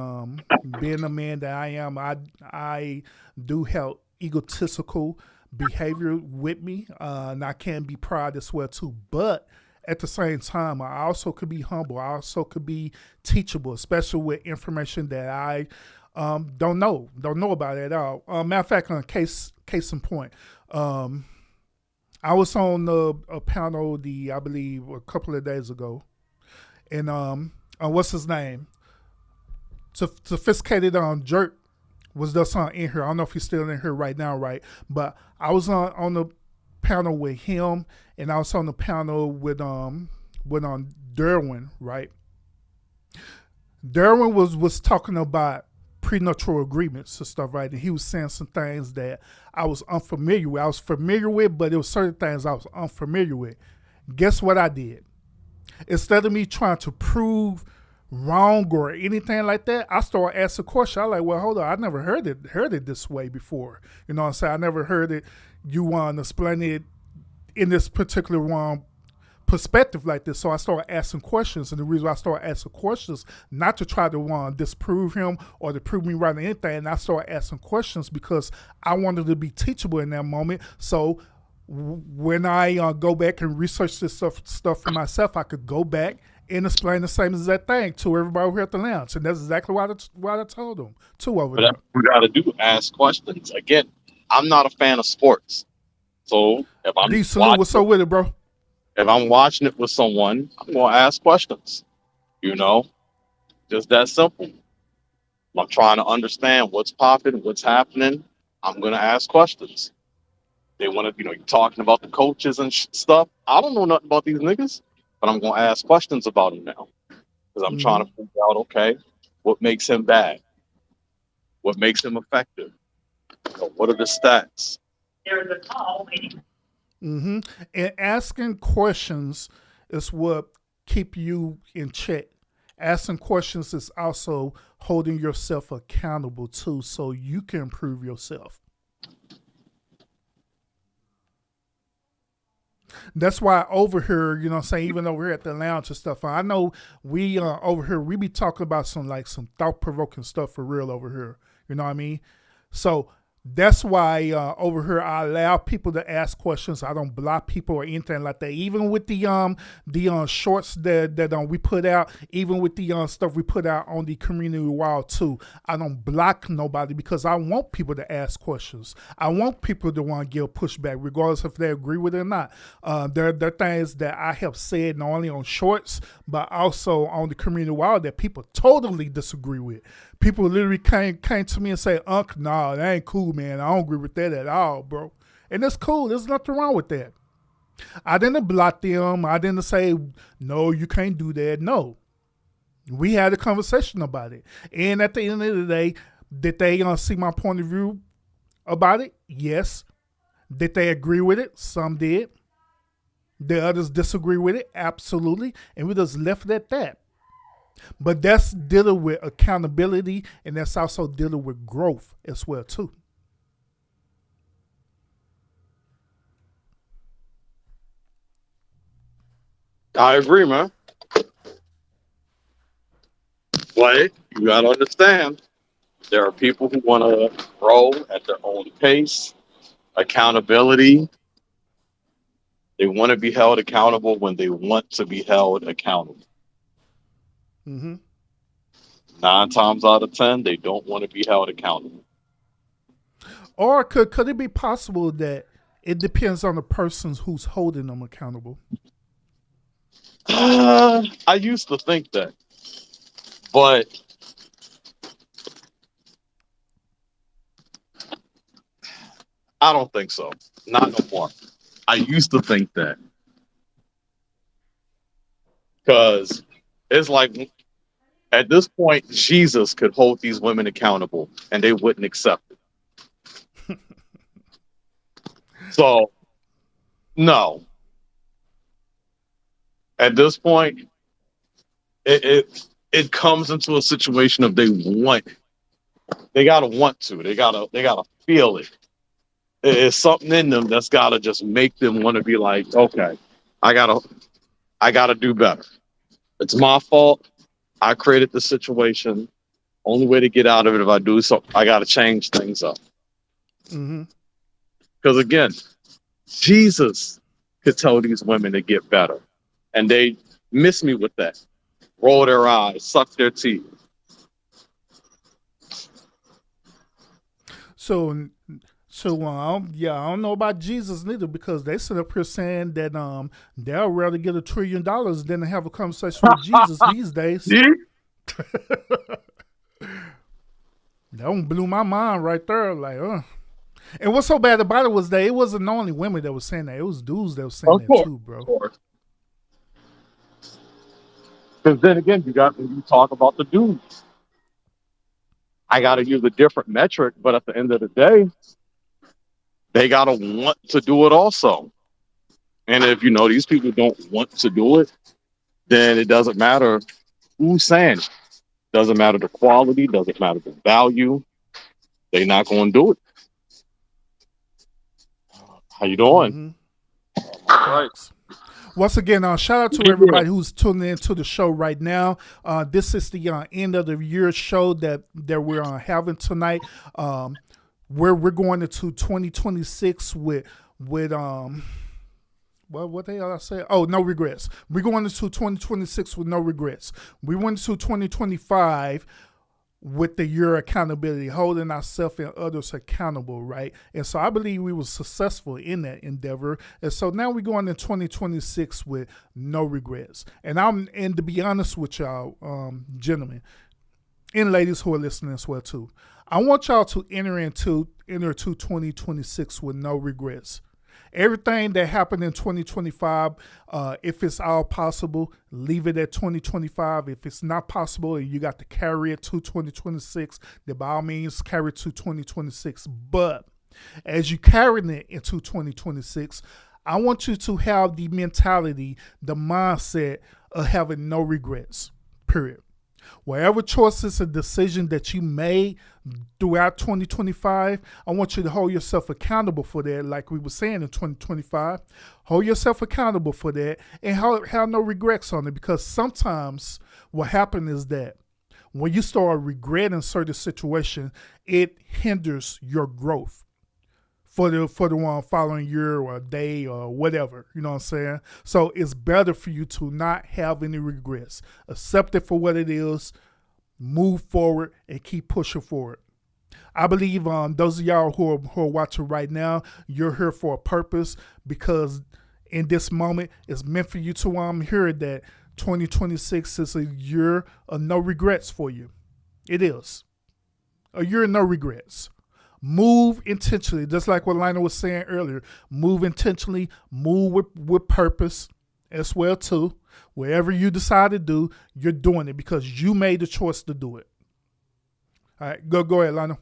being the man that I am, I do have egotistical behavior with me, and I can be proud as well too. But at the same time, I also could be humble. I also could be teachable, especially with information that I don't know about at all. Matter of fact, on case in point, I was on a panel I believe a couple of days ago, and what's his name? Sophisticated Jerk was just in here. I don't know if he's still in here right now, right? But I was on the panel with him, and I was on the panel with Derwin, right? Derwin was talking about prenuptial agreements and stuff, right? And he was saying some things that I was unfamiliar with. I was familiar with, but there were certain things I was unfamiliar with. Guess what I did? Instead of me trying to prove wrong or anything like that, I started asking questions. I was like, well, hold on, I never heard it this way before. You know what I'm saying? I never heard it. You want to explain it in this particular perspective like this. So I started asking questions, and the reason I started asking questions, not to try to disprove him or to prove me right or anything, and I started asking questions because I wanted to be teachable in that moment. So when I go back and research this stuff for myself, I could go back and explain the same exact thing to everybody over here at the lounge. And that's exactly what I told them. Two over there. But we got to do ask questions. Again, I'm not a fan of sports. So if I'm what's up with it, bro? If I'm watching it with someone, I'm going to ask questions. Just that simple. I'm trying to understand what's popping, what's happening. I'm going to ask questions. They want to, you're talking about the coaches and stuff. I don't know nothing about these niggas, but I'm going to ask questions about them now. Because I'm trying to figure out, okay, what makes him bad? What makes him effective? What are the stats? There's a call waiting. Mm-hmm. And asking questions is what keep you in check. Asking questions is also holding yourself accountable too, so you can improve yourself. That's why over here, you know what I'm saying, even over here at the lounge and stuff, I know we over here, we be talking about some thought-provoking stuff for real over here. You know what I mean? So That's why over here I allow people to ask questions. I don't block people or anything like that. Even with the shorts that we put out, even with the stuff we put out on the community wall too, I don't block nobody because I want people to ask questions. I want people to want to give pushback, regardless if they agree with it or not. There are things that I have said not only on shorts but also on the community wall that people totally disagree with. People literally came to me and say, "Unc, nah, that ain't cool, man. I don't agree with that at all, bro." And that's cool. There's nothing wrong with that. I didn't block them. I didn't say, "No, you can't do that." No. We had a conversation about it. And at the end of the day, did they see my point of view about it? Yes. Did they agree with it? Some did. The others disagree with it? Absolutely. And we just left it at that. But that's dealing with accountability, and that's also dealing with growth as well too. I agree, man. But you gotta understand, there are people who want to grow at their own pace. Accountability. They want to be held accountable when they want to be held accountable. Mm-hmm. 9 times out of 10, they don't want to be held accountable. Or could it be possible that it depends on the person who's holding them accountable? I used to think that, but I don't think so. Not no more. I used to think that because it's like at this point, Jesus could hold these women accountable and they wouldn't accept it. So, no. At this point, it comes into a situation of they gotta want to, they gotta feel it. It's something in them that's gotta just make them want to be like, okay, I gotta do better. It's my fault. I created the situation. Only way to get out of it if I do so, I gotta change things up. Mm-hmm. Because again, Jesus could tell these women to get better. And they miss me with that. Roll their eyes, suck their teeth. So I don't know about Jesus neither, because they sit up here saying that they'll rather get $1 trillion than to have a conversation with Jesus these days. That one blew my mind right there. Like, And what's so bad about it was that it wasn't only women that were saying that; it was dudes that were saying that too, bro. Because then again, when you talk about the dudes, I got to use a different metric, but at the end of the day, they got to want to do it also. And if these people don't want to do it, then it doesn't matter who's saying it. Doesn't matter the quality, doesn't matter the value. They're not going to do it. How you doing? Mm-hmm. Right. Once again, shout out to everybody who's tuning into the show right now. This is the end of the year show that we're having tonight. We're going into 2026 with what the hell I say? Oh, no regrets. We're going into 2026 with no regrets. We went into 2025 with the year accountability, holding ourselves and others accountable, right? And so I believe we were successful in that endeavor. And so now we're going into 2026 with no regrets. And to be honest with y'all, gentlemen and ladies who are listening as well too, I want y'all to enter 2026 with no regrets. Everything that happened in 2025, if it's all possible, leave it at 2025. If it's not possible and you got to carry it to 2026, then by all means carry it to 2026. But as you carry it into 2026, I want you to have the mentality, the mindset of having no regrets, period. Whatever choices and decision that you made throughout 2025, I want you to hold yourself accountable for that. Like we were saying in 2025, hold yourself accountable for that and have no regrets on it. Because sometimes what happens is that When you start regretting certain situation, it hinders your growth for the one following year or day or whatever. You know what I'm saying? So it's better for you to not have any regrets. Accept it for what it is, move forward, and keep pushing forward. I believe those of y'all who are watching right now, you're here for a purpose, because in this moment, it's meant for you to hear that 2026 is a year of no regrets for you. It is a year of no regrets. Move intentionally, just like what Lionel was saying earlier. Move intentionally, move with purpose as well too. Wherever you decide to do, you're doing it because you made the choice to do it. All right, go ahead, Lionel.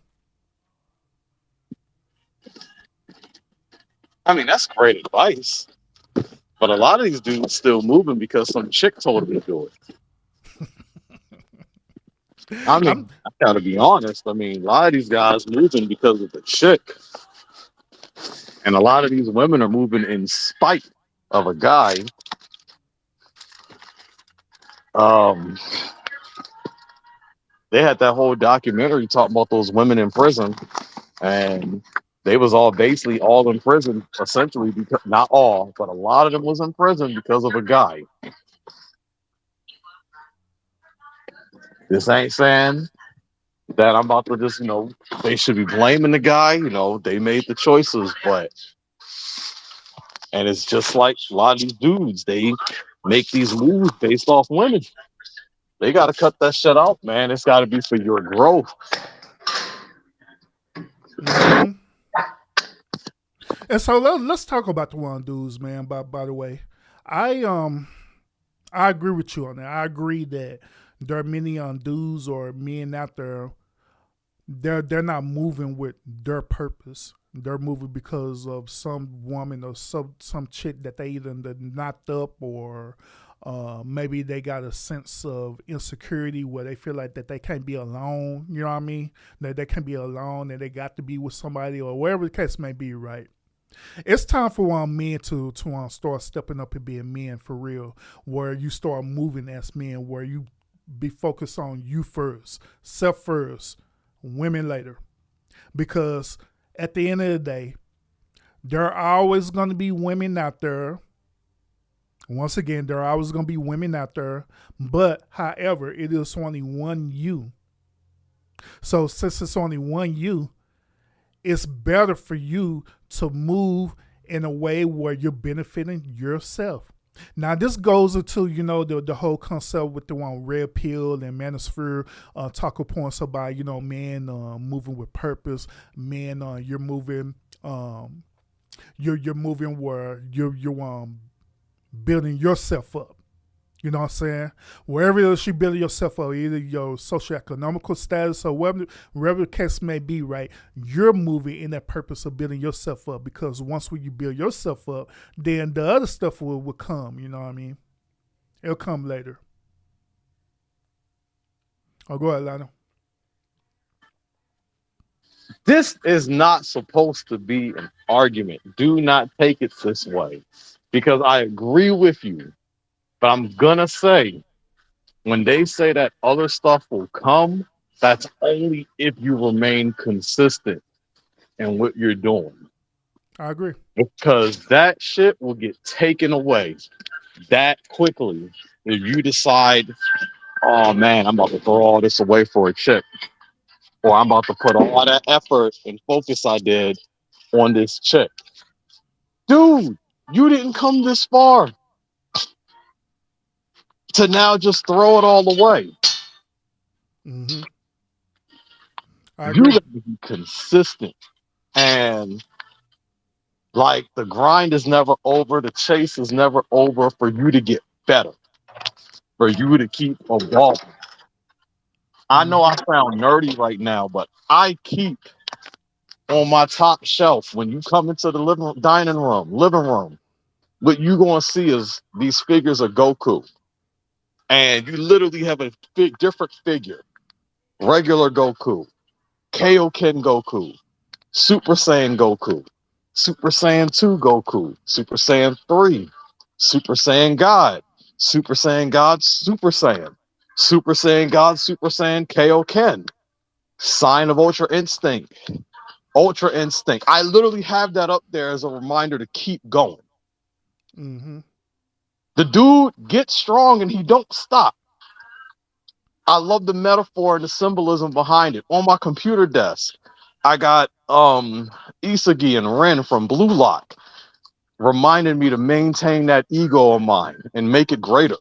I mean, that's great advice. But a lot of these dudes still moving because some chick told them to do it. I mean, I gotta be honest. I mean, a lot of these guys moving because of the chick. And a lot of these women are moving in spite of a guy. They had that whole documentary talking about those women in prison, and they was all basically all in prison, essentially, because not all, but a lot of them was in prison because of a guy. This ain't saying that I'm about to just, they should be blaming the guy. They made the choices, and it's just like a lot of these dudes, they make these moves based off women. They got to cut that shit out, man. It's got to be for your growth. Mm-hmm. And so let's talk about the one dudes, man. By the way, I agree with you on that. I agree that there are many dudes or men out there. They're not moving with their purpose. They're moving because of some woman or some chick that they either knocked up, or maybe they got a sense of insecurity where they feel like that they can't be alone. You know what I mean? That they can't be alone and they got to be with somebody, or whatever the case may be, right? It's time for men to start stepping up and being men for real, where you start moving as men, where you be focused on you first, self first, women later. Because at the end of the day, there are always going to be women out there. Once again, there are always going to be women out there, but however, it is only one you. So since it's only one you, it's better for you to move in a way where you're benefiting yourself. Now, this goes into, the whole concept with the one red pill and manosphere talking points about, men moving with purpose, men you're moving you're moving where you're building yourself up. You know what I'm saying? Wherever it is you build yourself up, either your socioeconomical status or wherever the case may be, right? You're moving in that purpose of building yourself up, because once when you build yourself up, then the other stuff will come, you know what I mean? It'll come later. Oh, go ahead, Lionel. This is not supposed to be an argument. Do not take it this way, because I agree with you. But I'm going to say, when they say that other stuff will come, that's only if you remain consistent in what you're doing. I agree. Because that shit will get taken away that quickly if you decide, oh man, I'm about to throw all this away for a chick. Or I'm about to put all that effort and focus I did on this chick. Dude, you didn't come this far to now just throw it all away. Mm-hmm. You got to be consistent, and like the grind is never over, the chase is never over for you to get better, for you to keep evolving. I know I sound nerdy right now, but I keep on my top shelf, when you come into the living room, what you gonna see is these figures of Goku. And you literally have a different figure. Regular Goku, Kaioken Goku, Super Saiyan Goku, Super Saiyan 2 Goku, Super Saiyan 3, Super Saiyan God, Super Saiyan God, Super Saiyan, Super Saiyan God, Super Saiyan Kaioken, sign of Ultra Instinct, Ultra Instinct. I literally have that up there as a reminder to keep going. Mm-hmm. The dude gets strong and he don't stop. I love the metaphor and the symbolism behind it. On my computer desk, I got Isagi and Ren from Blue Lock reminding me to maintain that ego of mine and make it greater.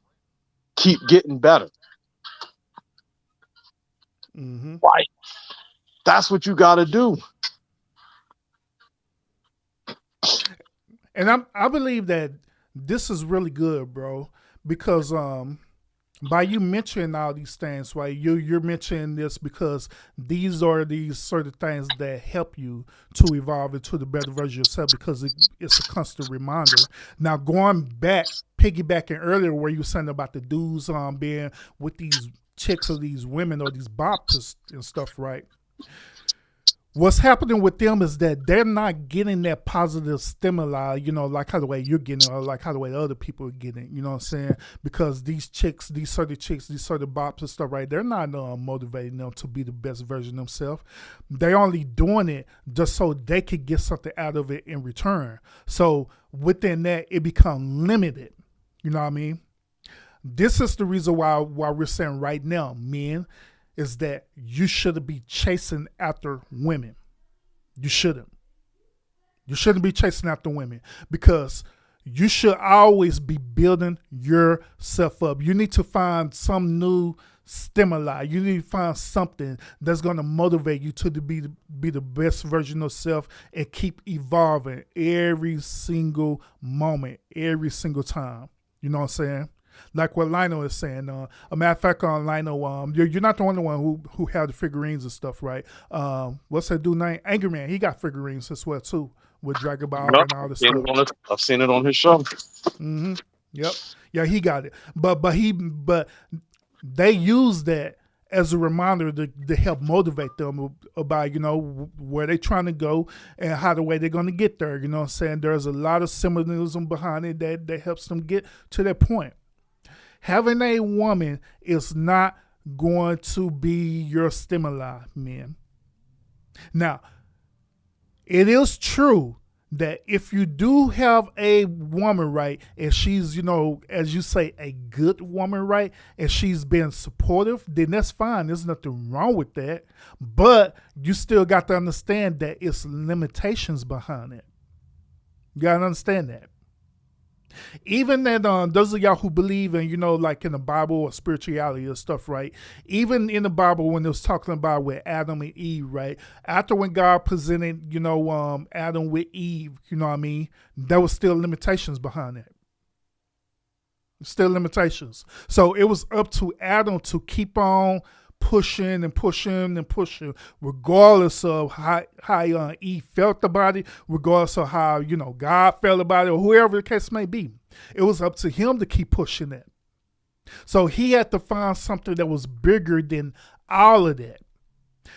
Keep getting better. Mm-hmm. Right. That's what you got to do. And I believe that this is really good, bro, because by you mentioning all these things, right? You're mentioning this because these are these sort of things that help you to evolve into the better version of yourself because it's a constant reminder. Now going back, piggybacking earlier where you were saying about the dudes being with these chicks or these women or these bops and stuff, right? What's happening with them is that they're not getting that positive stimuli, you know, like how the way you're getting or like how the way other people are getting, you know what I'm saying? Because these chicks, these sort of bops and stuff, right, they're not motivating them to be the best version of themselves. They're only doing it just so they could get something out of it in return. So within that, it becomes limited, you know what I mean? This is the reason why we're saying right now, men, is that you shouldn't be chasing after women. You shouldn't. You shouldn't be chasing after women because you should always be building yourself up. You need to find some new stimuli. You need to find something that's going to motivate you to be the best version of self and keep evolving every single moment, every single time. You know what I'm saying? Like what Lionel is saying. A matter of fact, on Lionel, you're not the only one who had the figurines and stuff, right? What's that dude name? Anchorman. He got figurines as well too, with Dragon Ball and all this stuff. I've seen it on his show. Mm-hmm. Yep. Yeah, he got it. But they use that as a reminder to help motivate them about, you know, where they're trying to go and how the way they're going to get there. You know what I'm saying? There's a lot of symbolism behind it that helps them get to that point. Having a woman is not going to be your stimuli, men. Now, it is true that if you do have a woman, right, and she's, you know, as you say, a good woman, right, and she's been supportive, then that's fine. There's nothing wrong with that. But you still got to understand that it's limitations behind it. You got to understand that. Even that those of y'all who believe in, you know, like in the Bible or spirituality or stuff, right? Even in the Bible when it was talking about with Adam and Eve, right? After when God presented, you know, Adam with Eve, you know what I mean? There was still limitations behind it. Still limitations. So it was up to Adam to keep on pushing and pushing and pushing, regardless of how Eve felt about it, regardless of how, you know, God felt about it, or whoever the case may be. It was up to him to keep pushing it. So he had to find something that was bigger than all of that.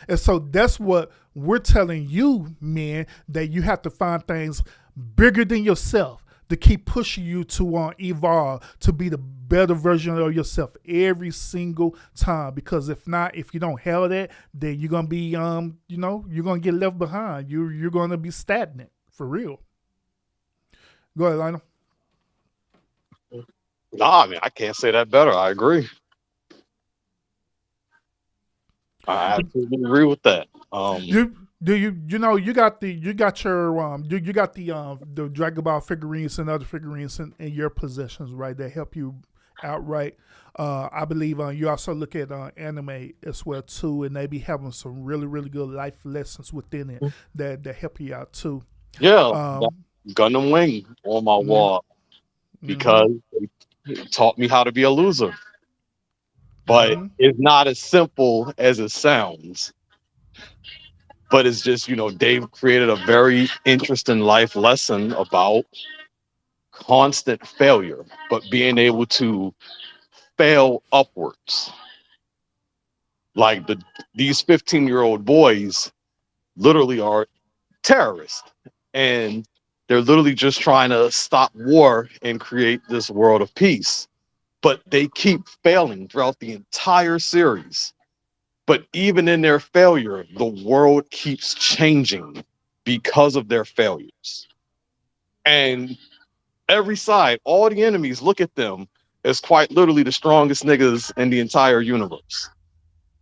And so that's what we're telling you, men, that you have to find things bigger than yourself to keep pushing you to evolve, to be the better version of yourself every single time. Because if not, if you don't have that, then you're gonna be, you know, you're gonna get left behind. You're gonna be stagnant for real. Go ahead, Lionel. Nah, I mean, I can't say that better. I agree. I absolutely agree with that. You got the Dragon Ball figurines and other figurines in your possessions, right? That help you outright. I believe you also look at anime as well too, and they be having some really, really good life lessons within it that help you out too. Yeah, Gundam Wing on my wall because it taught me how to be a loser. But it's not as simple as it sounds. But it's just, you know, Dave created a very interesting life lesson about constant failure, but being able to fail upwards. Like these 15-year-old boys literally are terrorists, and they're literally just trying to stop war and create this world of peace. but they keep failing throughout the entire series. But even in their failure, the world keeps changing because of their failures. And every side, all the enemies look at them as quite literally the strongest niggas in the entire universe.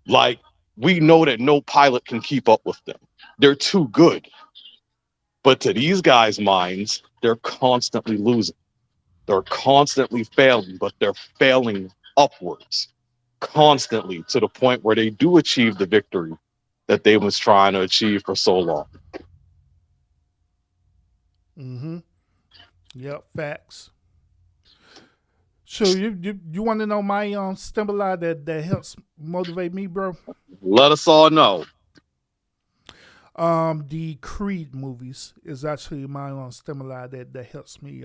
Like, we know that no pilot can keep up with them. They're too good. But to these guys' minds, they're constantly losing. They're constantly failing, but they're failing upwards constantly to the point where they do achieve the victory that they was trying to achieve for so long. Mm-hmm. Yep, facts. So you want to know my stimuli that helps motivate me, bro? Let us all know. The Creed movies is actually my stimuli that helps me.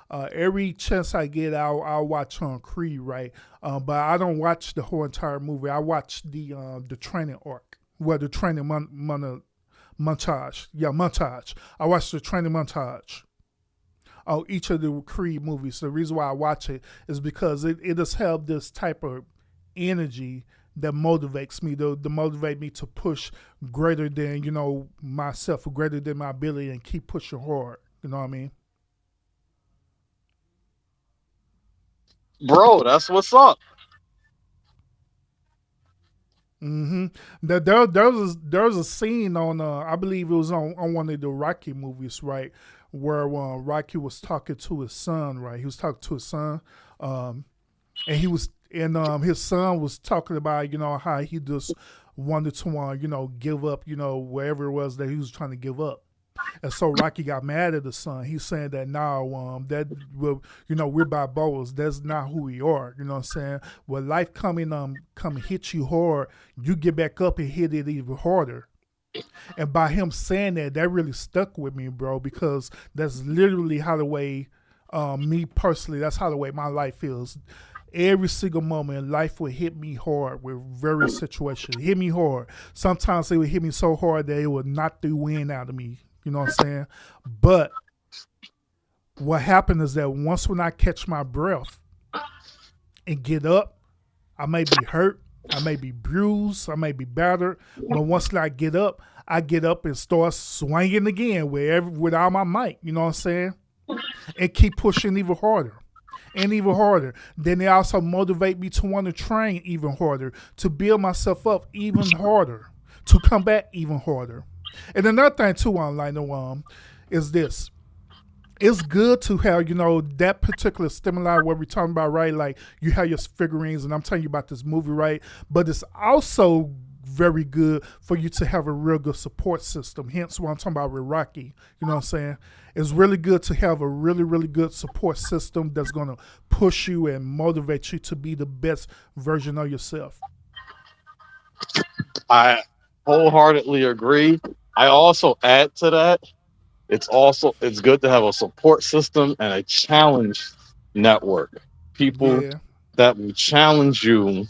Every chance I get, I'll watch on Creed, right? But I don't watch the whole entire movie. I watch the training arc, well, the training montage. Yeah, montage. I watch the training montage. Oh, each of the Creed movies. The reason why I watch it is because it does have this type of energy that motivates me to motivate me to push greater than, myself, or greater than my ability, and keep pushing hard. You know what I mean? Bro, that's what's up. Mm-hmm. There was a scene on I believe it was on one of the Rocky movies, right, where Rocky was talking to his son, right? He was talking to his son, and his son was talking about how he just wanted to give up wherever it was that he was trying to give up. And so Rocky got mad at the son. He's saying that now, that we're Balboas. That's not who we are. You know what I'm saying? When life come hit you hard, you get back up and hit it even harder. And by him saying that really stuck with me, bro, because that's literally how the way, me personally, that's how the way my life feels. Every single moment, life would hit me hard with various situations. Hit me hard. Sometimes it would hit me so hard that it would knock the wind out of me. You know what I'm saying? But what happened is that once when I catch my breath and get up, I may be hurt, I may be bruised, I may be battered, but once I get up and start swinging again with all my might. You know what I'm saying? And keep pushing even harder. And even harder. Then they also motivate me to want to train even harder, to build myself up even harder, to come back even harder. And another thing too, is this. It's good to have, that particular stimuli what we're talking about, right? Like you have your figurines, and I'm telling you about this movie, right? But it's also very good for you to have a real good support system. Hence what I'm talking about with Rocky. You know what I'm saying? It's really good to have a really, really good support system that's going to push you and motivate you to be the best version of yourself. I wholeheartedly agree. I also add to that, it's good to have a support system and a challenge network. People Yeah. that will challenge you,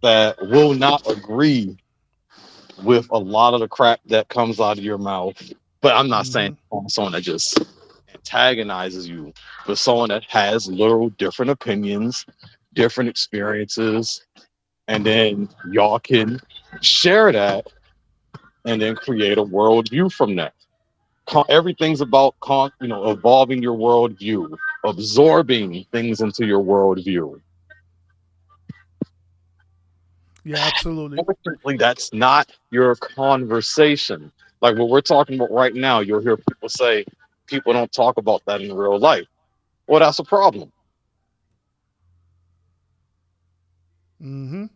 that will not agree with a lot of the crap that comes out of your mouth. But I'm not saying someone that just antagonizes you, but someone that has literal different opinions, different experiences, and then y'all can share that and then create a worldview from that. Everything's about evolving your worldview, absorbing things into your worldview. Yeah, absolutely. Unfortunately, that's not your conversation. Like what we're talking about right now, you'll hear people say people don't talk about that in real life. Well, that's a problem. Mm-hmm.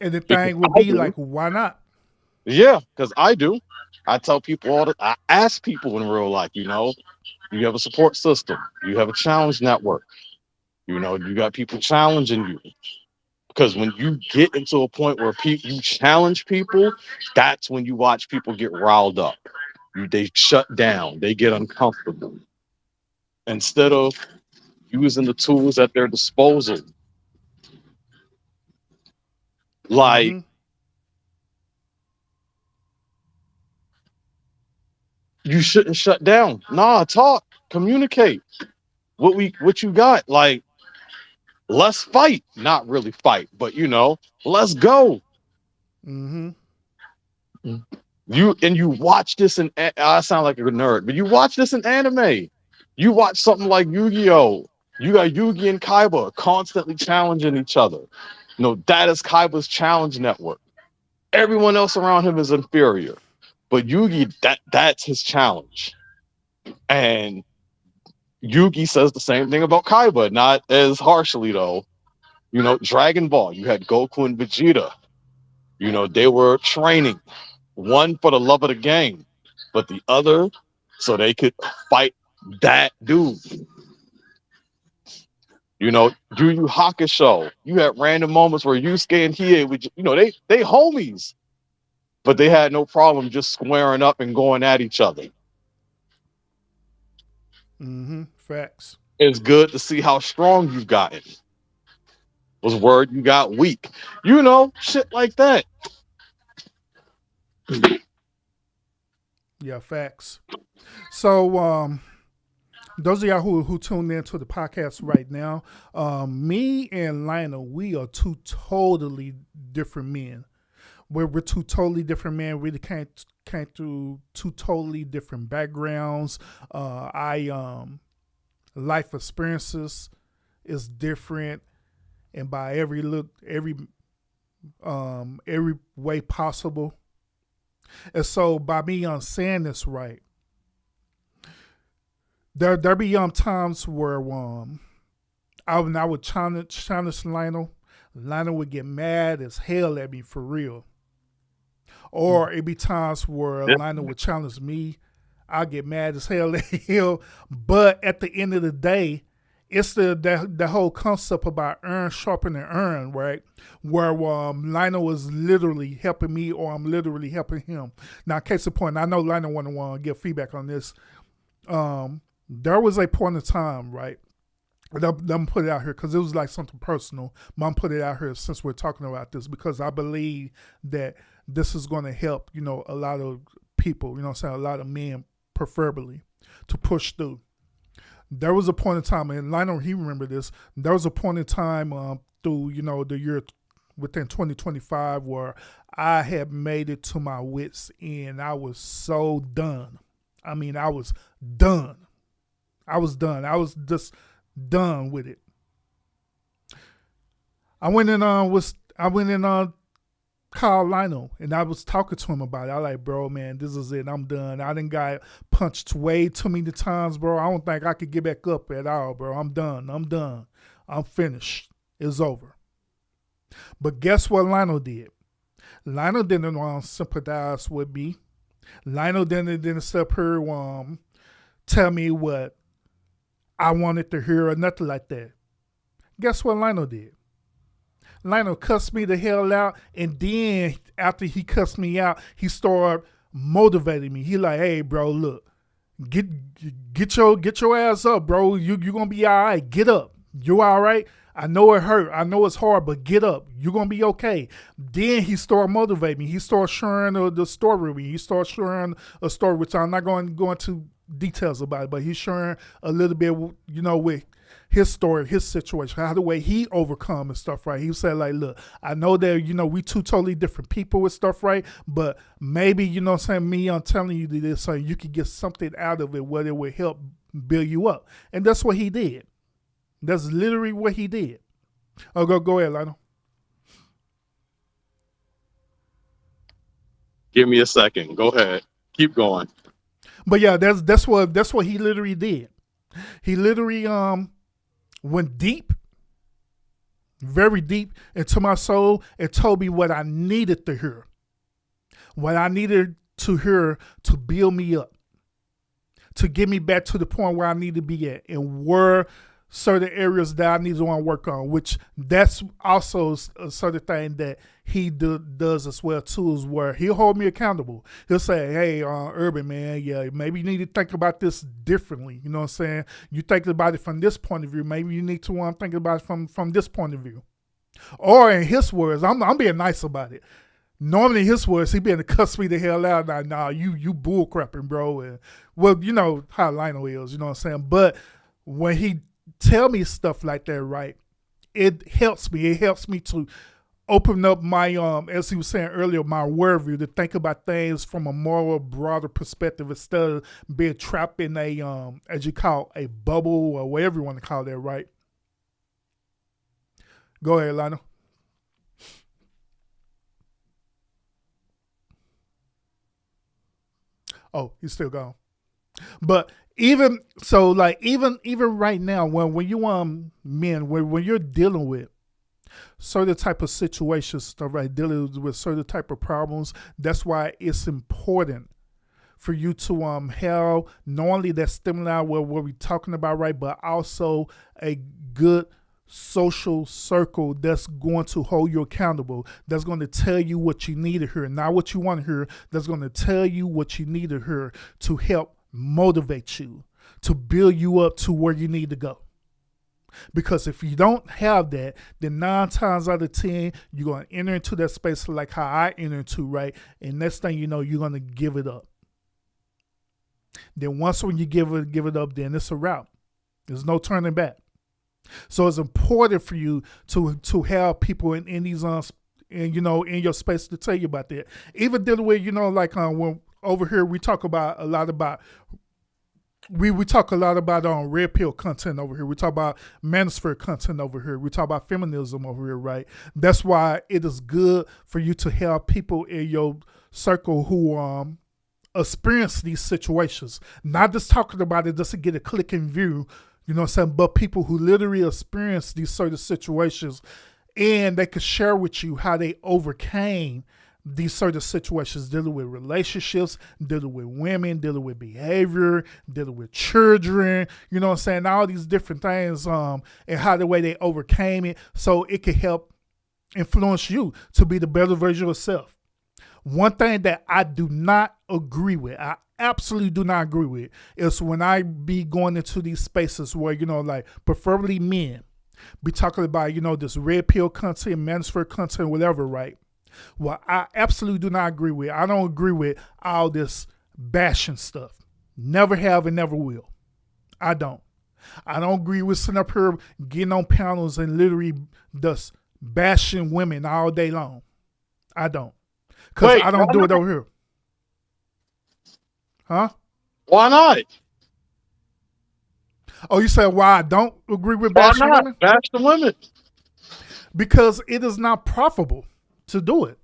And the Because thing would I be do. like, why not? Yeah, because I do. I tell people I ask people in real life, you have a support system, you have a challenge network, you got people challenging you. Because when you get into a point where you challenge people, that's when you watch people get riled up. They shut down, they get uncomfortable. Instead of using the tools at their disposal, like Mm-hmm. you shouldn't shut down. Nah, talk, communicate. What you got? Like let's fight. Not really fight, but let's go. Mm-hmm. You watch this in I sound like a nerd, but you watch this in anime. You watch something like Yu-Gi-Oh! You got Yugi and Kaiba constantly challenging each other. That is Kaiba's challenge network. Everyone else around him is inferior. But Yugi, that's his challenge. And Yugi says the same thing about Kaiba, not as harshly though. Dragon Ball, you had Goku and Vegeta. They were training, one for the love of the game, but the other so they could fight that dude. Yu Yu Hakusho, you had random moments where Yusuke and Hiei would, they homies, but they had no problem just squaring up and going at each other. Mm-hmm. Facts. It's good to see how strong you've gotten. Was word you got weak. Shit like that. Yeah, facts. So, those of y'all who tuned in to the podcast right now, me and Lionel, we are two totally different men. We're two totally different men. Really came through two totally different backgrounds. Life experiences is different, and by every way possible. And so, by me saying this right, there be times where I would challenge Lionel. Lionel would get mad as hell at me for real. Or it'd be times where Lionel would challenge me. I get mad as hell at him. But at the end of the day, it's the whole concept about earn sharpening earn, right? Where Lionel is literally helping me, or I'm literally helping him. Now, case in point, I know Lionel want to give feedback on this. There was a point in time, right? I'm put it out here because it was like something personal. Mom put it out here since we're talking about this, because I believe that this is going to help, a lot of people, a lot of men preferably, to push through. There was a point in time, and Lionel, he remember this. There was a point in time through, the year within 2025 where I had made it to my wits end. I was so done. I mean, I was done. I was just done with it. I went in called Lionel, and I was talking to him about it. I like, bro, man, this is it. I'm done. I done got punched way too many times, bro. I don't think I could get back up at all, bro. I'm done. I'm finished. It's over. But guess what Lionel did? Lionel didn't sympathize with me. Lionel didn't step here tell me what I wanted to hear or nothing like that. Guess what Lionel did? Lionel cussed me the hell out, and then after he cussed me out, he started motivating me. He like, hey, bro, look, get your ass up, bro. You gonna be all right. Get up. You all right? I know it hurt. I know it's hard, but get up. You're going to be okay. Then he started motivating me. He started sharing the story with me. He started sharing a story, which I'm not going to go into details about it, but he's sharing a little bit, with his story, his situation, how the way he overcome and stuff, right? He said, like, look, I know that, we two totally different people with stuff, right? But maybe, me, I'm telling you this so you could get something out of it, where it would help build you up. And that's what he did. That's literally what he did. Oh, go ahead, Lionel. Give me a second. Go ahead. Keep going. But yeah, that's what he literally did. He literally went deep, very deep into my soul, and told me what I needed to hear. What I needed to hear to build me up, to get me back to the point where I need to be at, and where certain areas that I need to want to work on, which that's also a certain thing that he does as well too, is where he'll hold me accountable. He'll say, hey, Urban, man, yeah, maybe you need to think about this differently. You know what I'm saying? You think about it from this point of view. Maybe you need to think about it from this point of view. Or in his words, I'm being nice about it. Normally in his words, he being to cuss me the hell out. Like, nah, you bull crapping, bro. And, well, you know how Lionel is, you know what I'm saying? But when he tell me stuff like that, right, it helps me. It helps me to open up my as he was saying earlier, my worldview to think about things from a more broader perspective instead of being trapped in a as you call a bubble or whatever you want to call that, right? Go ahead, Lionel. Oh, he's still gone. But even so, like even right now, when you men, when you're dealing with certain type of situations, stuff right, dealing with certain type of problems, that's why it's important for you to have not only that stimuli what we're talking about, right, but also a good social circle that's going to hold you accountable, that's going to tell you what you need to hear, not what you want to hear, that's going to tell you what you need to hear to help motivate you, to build you up to where you need to go. Because if you don't have that, then 9 times out of 10, you're going to enter into that space like how I enter into, right? And next thing you know, you're going to give it up. Then once when you give it up, then it's a wrap. There's no turning back. So it's important for you to have people in these in your space to tell you about that. Even dealing with like when over here we talk about a lot about we talk a lot about red pill content over here. We talk about manosphere content over here. We talk about feminism over here, right? That's why it is good for you to have people in your circle who experience these situations. Not just talking about it just to get a click and view, you know what I'm saying? But people who literally experience these certain situations and they can share with you how they overcame these certain situations, dealing with relationships, dealing with women, dealing with behavior, dealing with children, you know what I'm saying? All these different things and how the way they overcame it so it can help influence you to be the better version of yourself. One thing that I do not agree with, I absolutely do not agree with, is when I be going into these spaces where, like preferably men, be talking about, this red pill content, manosphere content, whatever, right? Well, I absolutely do not agree with. I don't agree with all this bashing stuff. Never have and never will. I don't. I don't agree with sitting up here getting on panels and literally just bashing women all day long. I don't. Because I don't do it over here. Huh? Why not? Oh, you said why I don't agree with Why bashing not? women? Bash the women. Because it is not profitable to do it.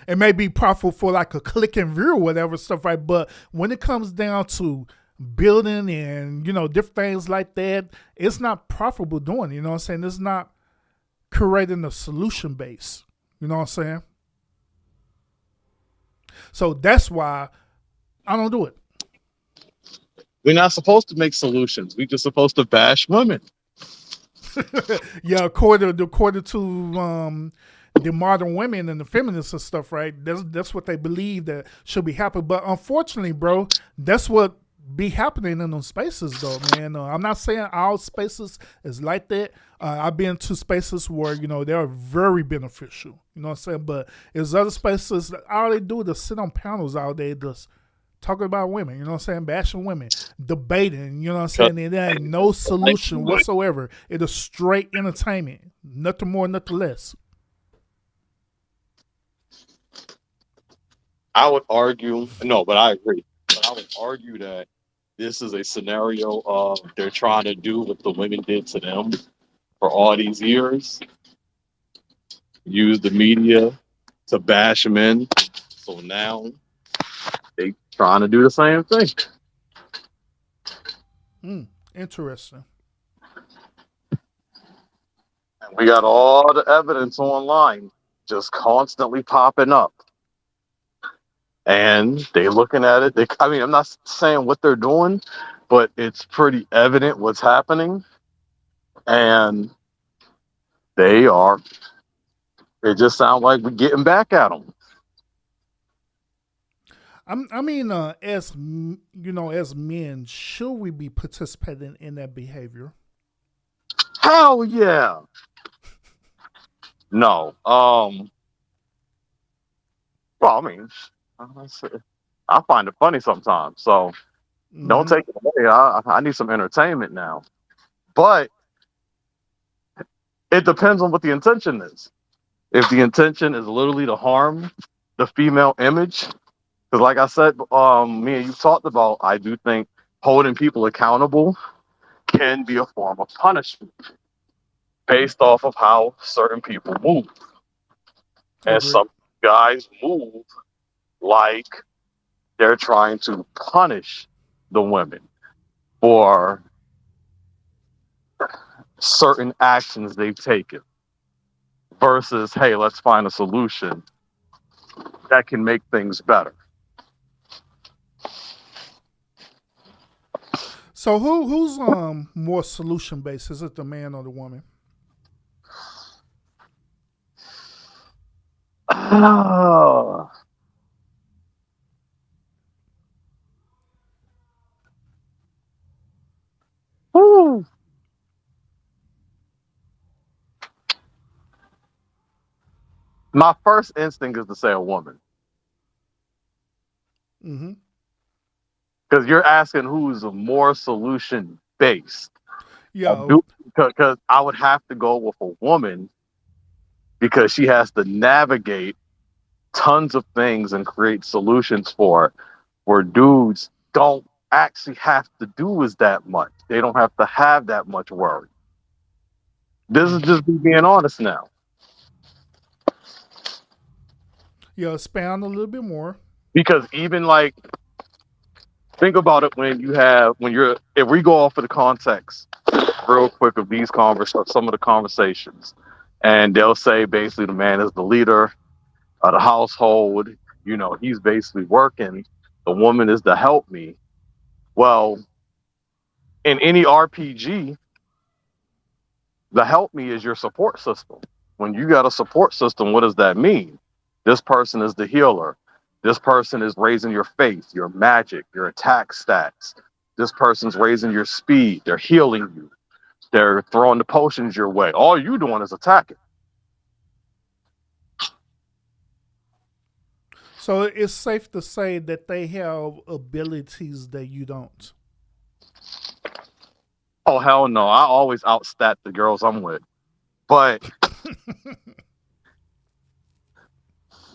It may be profitable for like a click and view or whatever stuff, right? But when it comes down to building and, different things like that, it's not profitable doing it, you know what I'm saying? It's not creating a solution base, you know what I'm saying? So that's why I don't do it. We're not supposed to make solutions. We're just supposed to bash women. Yeah, according to the modern women and the feminists and stuff, right? That's what they believe that should be happening. But unfortunately, bro, that's what be happening in those spaces, though, man. I'm not saying all spaces is like that. I've been to spaces where they are very beneficial. You know what I'm saying? But there's other spaces that all they do is just sit on panels all day, just talking about women. You know what I'm saying? Bashing women, debating. You know what I'm saying? And there ain't no solution whatsoever. It is straight entertainment, nothing more, nothing less. I would argue, no, but I agree. But I would argue that this is a scenario of they're trying to do what the women did to them for all these years. Use the media to bash men. So now they trying to do the same thing. Interesting. And we got all the evidence online just constantly popping up. And they looking at it. I'm not saying what they're doing, but it's pretty evident what's happening. And it just sounds like we're getting back at them. As as men, should we be participating in that behavior? Hell yeah. No. Well, I find it funny sometimes. So don't take it away. I need some entertainment now. But It depends on what the intention is. If the intention is literally to harm the female image, because like I said, me and you talked about, I do think holding people accountable can be a form of punishment based off of how certain people move. And Agreed. some guys move like they're trying to punish the women for certain actions they've taken versus, hey, let's find a solution that can make things better. So who's more solution based? Is it the man or the woman? Oh, whew. My first instinct is to say a woman Mm-hmm. because you're asking who's more solution based. Yeah. Because I would have to go with a woman because she has to navigate tons of things and create solutions for it, where dudes don't actually have to do is that much. They don't have to have that much worry. This is just me being honest now. Yeah. Expand a little bit more. Because even like think about it when you're if we go off of the context real quick of these some of the conversations, and they'll say basically the man is the leader of the household, he's basically working, the woman is to help me. Well, in any RPG, the help me is your support system. When you got a support system, what does that mean? This person is the healer. This person is raising your faith, your magic, your attack stats. This person's raising your speed. They're healing you. They're throwing the potions your way. All you doing is attacking. So it's safe to say that they have abilities that you don't. Oh hell no! I always outstat the girls I'm with. But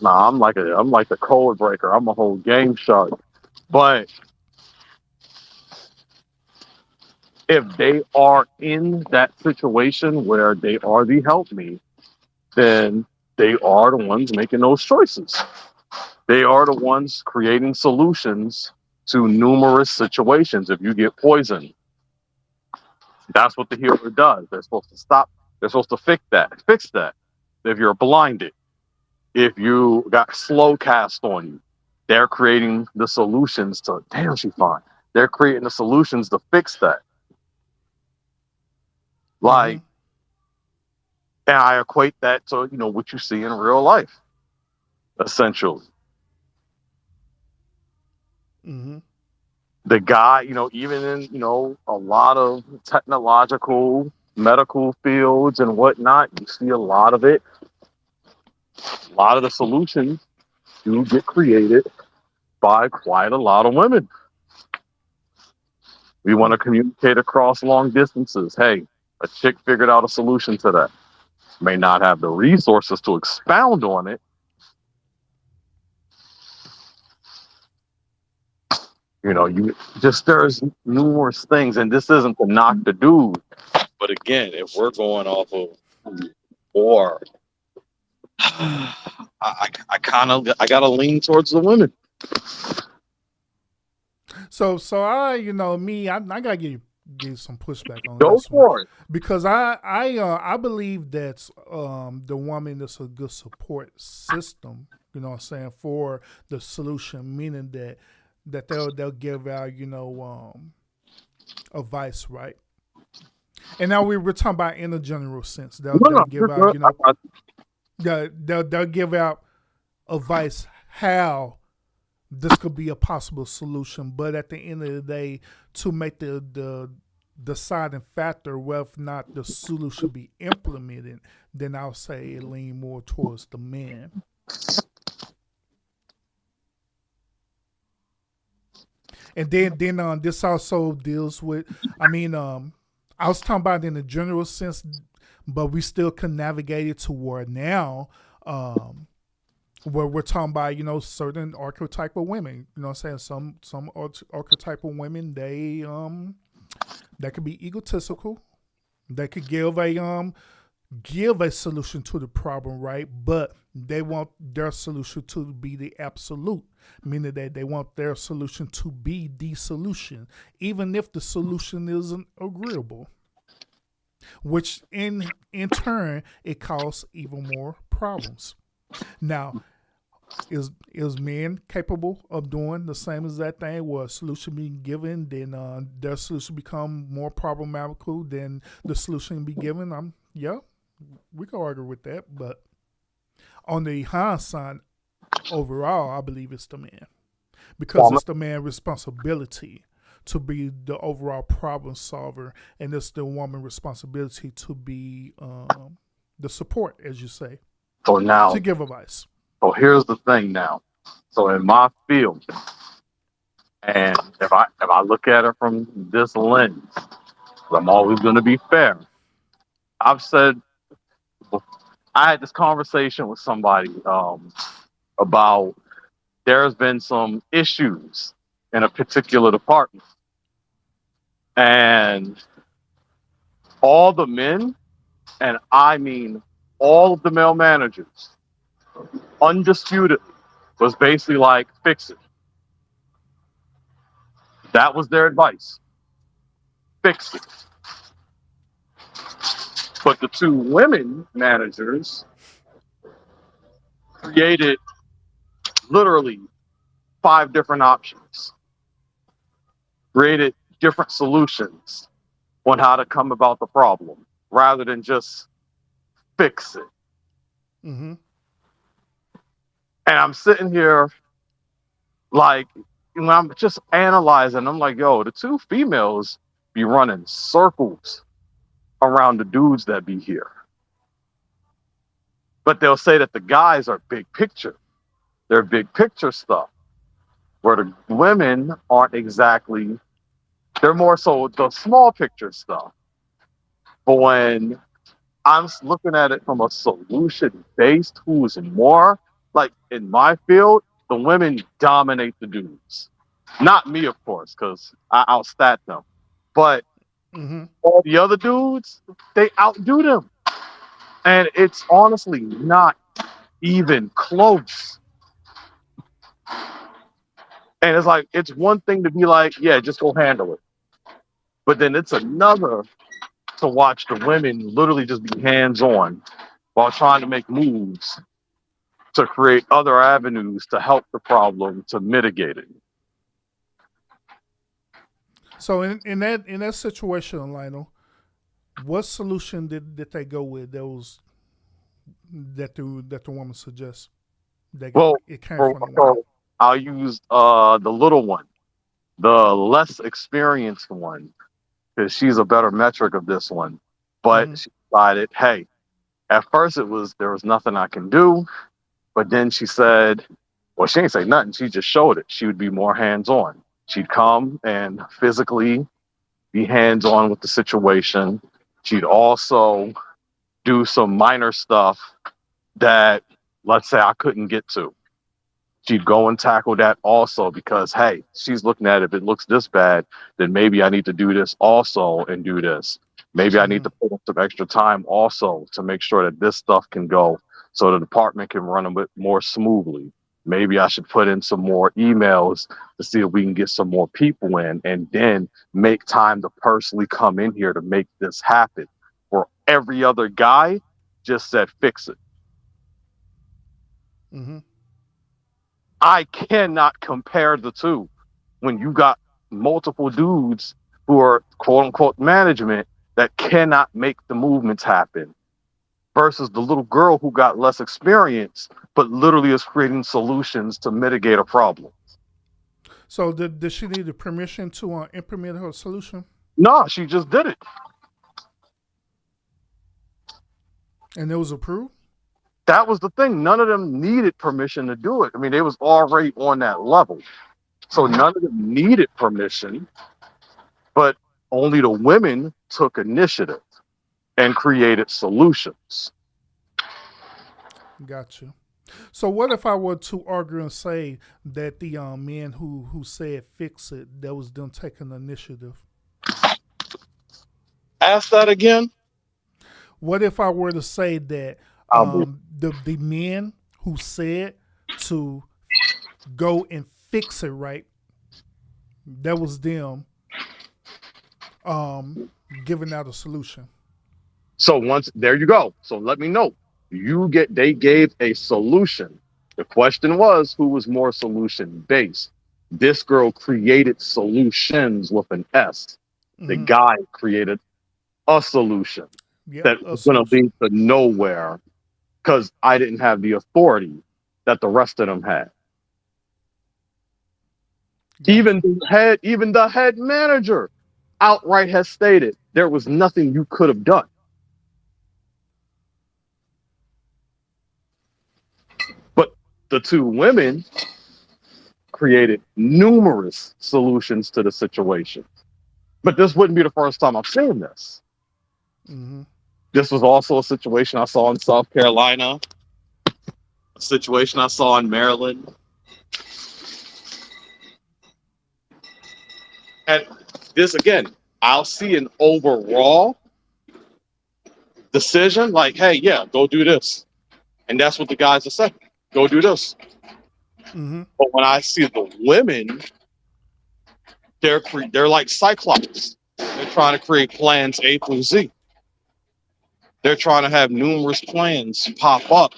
nah, I'm like the code breaker. I'm a whole game shark. But if they are in that situation where they are the help me, then they are the ones making those choices. They are the ones creating solutions to numerous situations. If you get poisoned, that's what the healer does. They're supposed to stop. They're supposed to fix that. Fix that. If you're blinded, if you got slow cast on you, they're creating the solutions to. Damn, she fine. They're creating the solutions to fix that. Mm-hmm. Like, and I equate that to what you see in real life, essentially. Mm-hmm. The guy, even in, a lot of technological, medical fields and whatnot, you see a lot of it. A lot of the solutions do get created by quite a lot of women. We want to communicate across long distances. Hey, a chick figured out a solution to that. May not have the resources to expound on it. You just there's numerous things, and this isn't to knock the dude. But again, if we're going off of war, I kind of I gotta lean towards the women. So I gotta give some pushback on Go this one for it. because I believe that the woman is a good support system. You know what I'm saying, for the solution, meaning that they'll give out advice, right? And now we're talking about in a general sense. They'll give out they'll give out advice how this could be a possible solution, but at the end of the day, to make the deciding factor whether or not the solution should be implemented, then I'll say it lean more towards the man. And then this also deals with, I was talking about in the general sense, but we still can navigate it to where now, where we're talking about, certain archetype of women. You know what I'm saying? Some archetype of women, they could be egotistical. They could give a solution to the problem, right? But they want their solution to be the absolute, meaning that they want their solution to be the solution, even if the solution isn't agreeable, which in turn it causes even more problems. Now, is men capable of doing the same as that thing, where a solution being given, then their solution become more problematical than the solution be given? Yeah, we can argue with that, but on the hindsight, overall, I believe it's the man, because it's the man's responsibility to be the overall problem solver, and it's the woman's responsibility to be the support, as you say, So now, to give advice. so here's the thing now. So in my field, and if I look at it from this lens, 'cause I'm always going to be fair. I've said, I had this conversation with somebody about there's been some issues in a particular department, and all the men, and I mean all of the male managers, undisputed, was basically like, fix it. That was their advice. Fix it. But the two women managers created literally 5 different options, created different solutions on how to come about the problem rather than just fix it. Mm-hmm. And I'm sitting here like, I'm just analyzing. I'm like, yo, the 2 females be running circles around the dudes that be here. But they'll say that the guys are big picture. They're big picture stuff, where the women aren't exactly, they're more so the small picture stuff. But when I'm looking at it from a solution based, who's more, like in my field, the women dominate the dudes. Not me, of course, because I outstat them. But all the other dudes, they outdo them. And it's honestly not even close. And it's like, it's one thing to be like, yeah, just go handle it. But then it's another to watch the women literally just be hands-on while trying to make moves to create other avenues to help the problem, to mitigate it. So in that situation, Lionel, what solution did they go with? That the woman suggests. Well, it came from the woman. I'll use the little one, the less experienced one, because she's a better metric of this one. But she decided, hey, at first there was nothing I can do. But then she said, well, she didn't say nothing. She just showed it. She would be more hands-on. She'd come and physically be hands-on with the situation. She'd also do some minor stuff that, let's say, I couldn't get to. She'd go and tackle that also because, hey, she's looking at it. If it looks this bad, then maybe I need to do this also and do this. Maybe I need to put up some extra time also to make sure that this stuff can go so the department can run a bit more smoothly. Maybe I should put in some more emails to see if we can get some more people in, and then make time to personally come in here to make this happen. Where every other guy just said, fix it. Mm-hmm. I cannot compare the two when you got multiple dudes who are quote unquote management that cannot make the movements happen versus the little girl who got less experience, but literally is creating solutions to mitigate a problem. So did she need the permission to implement her solution? No, she just did it. And it was approved? That was the thing. None of them needed permission to do it. I mean, they was already on that level. So none of them needed permission, but only the women took initiative. and created solutions. Got you. So what if I were to argue and say that the men who said fix it, that was them taking the initiative? Ask that again. What if I were to say that I'll be the men who said to go and fix it right, that was them giving out a solution? So once there you go. So let me know. They gave a solution. The question was who was more solution based. This girl created solutions with an S. The Hmm. guy created a solution Yep, that a was going to solution. lead to nowhere because I didn't have the authority that the rest of them had. Gotcha. Even the head manager outright has stated there was nothing you could have done. But the two women created numerous solutions to the situation. But this wouldn't be the first time I've seen this. Hmm. This was also a situation I saw in South Carolina, a situation I saw in Maryland. And this again, I'll see an overall decision like, hey, yeah, go do this. And that's what the guys are saying. Go do this. Hmm. But when I see the women, they're like cyclops. They're trying to create plans A through Z. They're trying to have numerous plans pop up,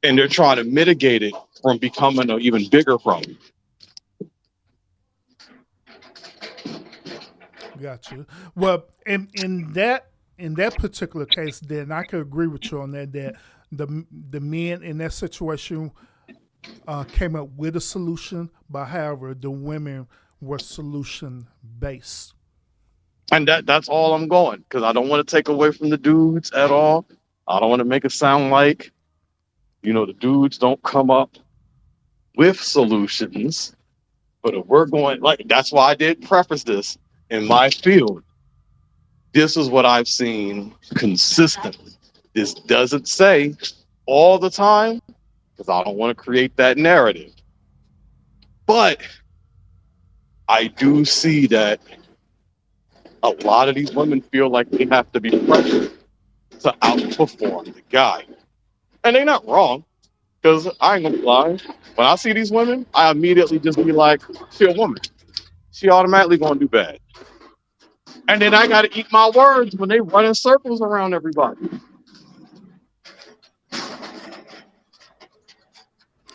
and they're trying to mitigate it from becoming an even bigger problem. Gotcha. Well, in that particular case, then I could agree with you on that. That the men in that situation came up with a solution, but however, the women were solution based. And that's all I'm going because I don't want to take away from the dudes at all. I don't want to make it sound like the dudes don't come up with solutions. But if we're going like that's why I did preface this in my field. This is what I've seen consistently. This doesn't say all the time because I don't want to create that narrative. But I do see that a lot of these women feel like they have to be pressured to outperform the guy. And they're not wrong because I ain't gonna lie. When I see these women, I immediately just be like, she a woman. She automatically gonna do bad. And then I gotta eat my words when they run in circles around everybody.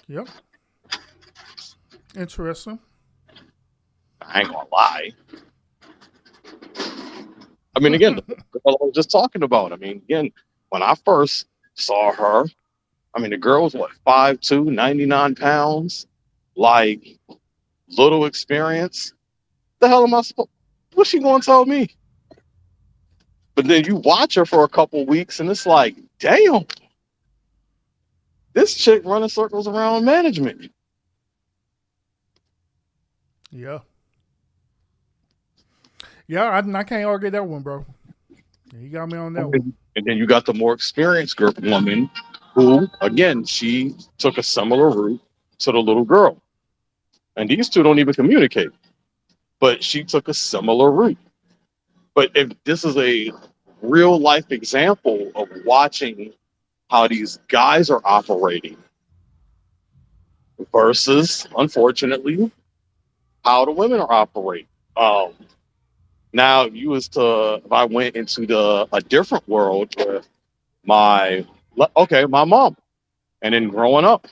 Yep. Interesting. I ain't gonna lie. I mean, again, the girl I was just talking about. I mean, again, when I first saw her, I mean, the girl was what, 5'2", 99 pounds, like little experience. The hell am I supposed? What's she gonna tell me? But then you watch her for a couple weeks, and it's like, damn, this chick running circles around management. Yeah. Yeah, I can't argue that one, bro. You got me on that one. And then you got the more experienced woman who, again, she took a similar route to the little girl. And these two don't even communicate, but she took a similar route. But if this is a real life example of watching how these guys are operating versus, unfortunately, how the women are operating. Um, Now, if I went into a different world with my mom, and then growing up,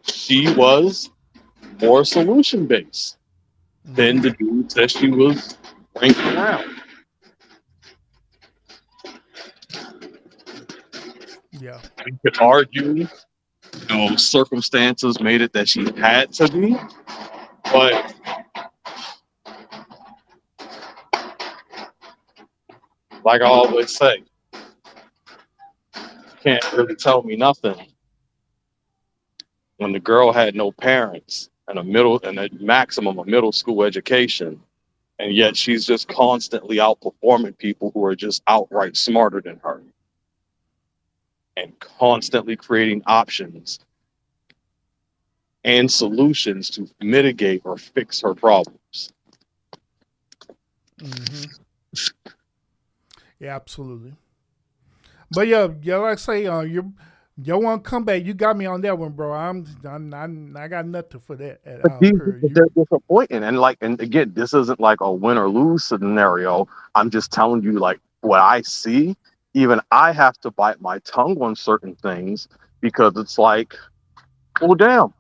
she was more solution based than the dudes that she was bringing around. Yeah. You could argue, circumstances made it that she had to be, but like I always say, you can't really tell me nothing when the girl had no parents and a maximum of middle school education And yet she's just constantly outperforming people who are just outright smarter than her and constantly creating options and solutions to mitigate or fix her problems. Yeah, absolutely. But yeah, like I say, you want to come back? You got me on that one, bro. I got nothing for that at all. They're disappointing. And again, this isn't like a win or lose scenario. I'm just telling you like what I see. Even I have to bite my tongue on certain things because it's like, well, damn.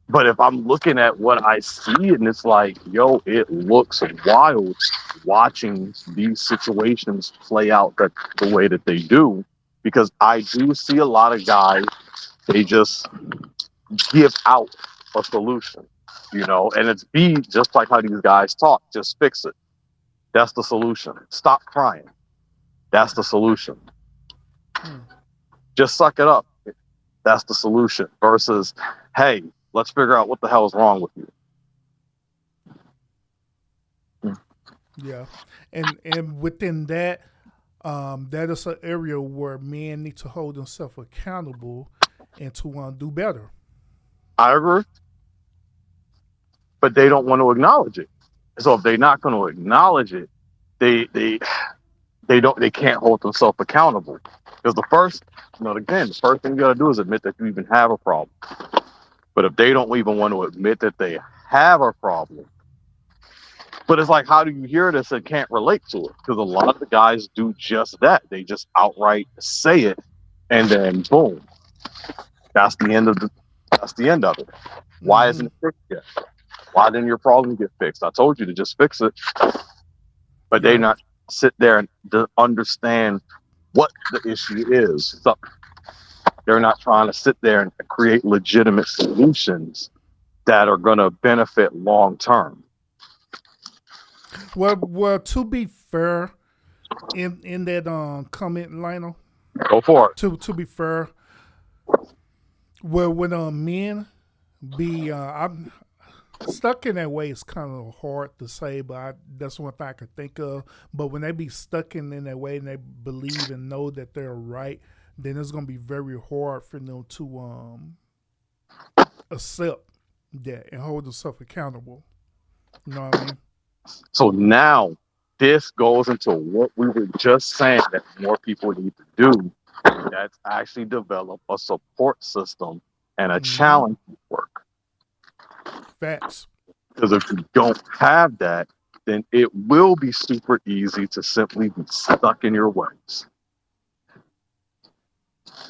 But if I'm looking at what I see and it's like, yo, it looks wild watching these situations play out the way that they do, because I do see a lot of guys, they just give out a solution, and it's just like how these guys talk, just fix it. That's the solution. Stop crying. That's the solution. Just suck it up. That's the solution. Versus, hey, let's figure out what the hell is wrong with you. Yeah, and within that, that is an area where men need to hold themselves accountable and to do better. I agree, but they don't want to acknowledge it. So if they're not going to acknowledge it, they can't hold themselves accountable. Because the first thing you got to do is admit that you even have a problem. But if they don't even want to admit that they have a problem, but it's like, how do you hear this and can't relate to it? Because a lot of the guys do just that. They just outright say it, and then boom, that's the end of it. Why isn't it fixed yet? Why didn't your problem get fixed? I told you to just fix it. But they not sit there and understand what the issue is. So they're not trying to sit there and create legitimate solutions that are going to benefit long term. Well, to be fair, in that comment, Lionel. Go for it. To be fair, well, when men be, I'm stuck in that way. It's kind of hard to say, but that's one thing I can think of. But when they be stuck in that way and they believe and know that they're right, then it's gonna be very hard for them to accept that and hold themselves accountable. You know what I mean? So now this goes into what we were just saying that more people need to do. That's actually develop a support system and a challenge work. Facts. Because if you don't have that, then it will be super easy to simply be stuck in your ways.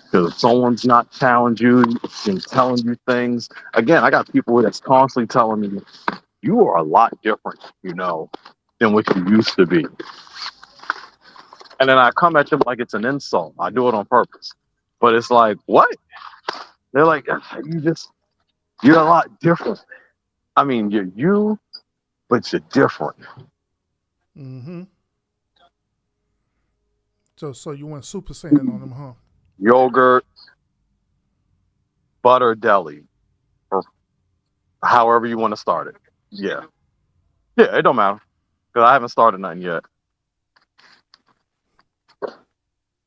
Because if someone's not challenging you and telling you things, again, I got people that's constantly telling me, you are a lot different, than what you used to be. And then I come at them like it's an insult. I do it on purpose. But it's like, what? They're like, you're a lot different. I mean, you're you, but you're different. Mm-hmm. So you went Super Saiyan on them, huh? Yogurt, butter deli, or however you want to start it. Yeah, it don't matter because I haven't started nothing yet.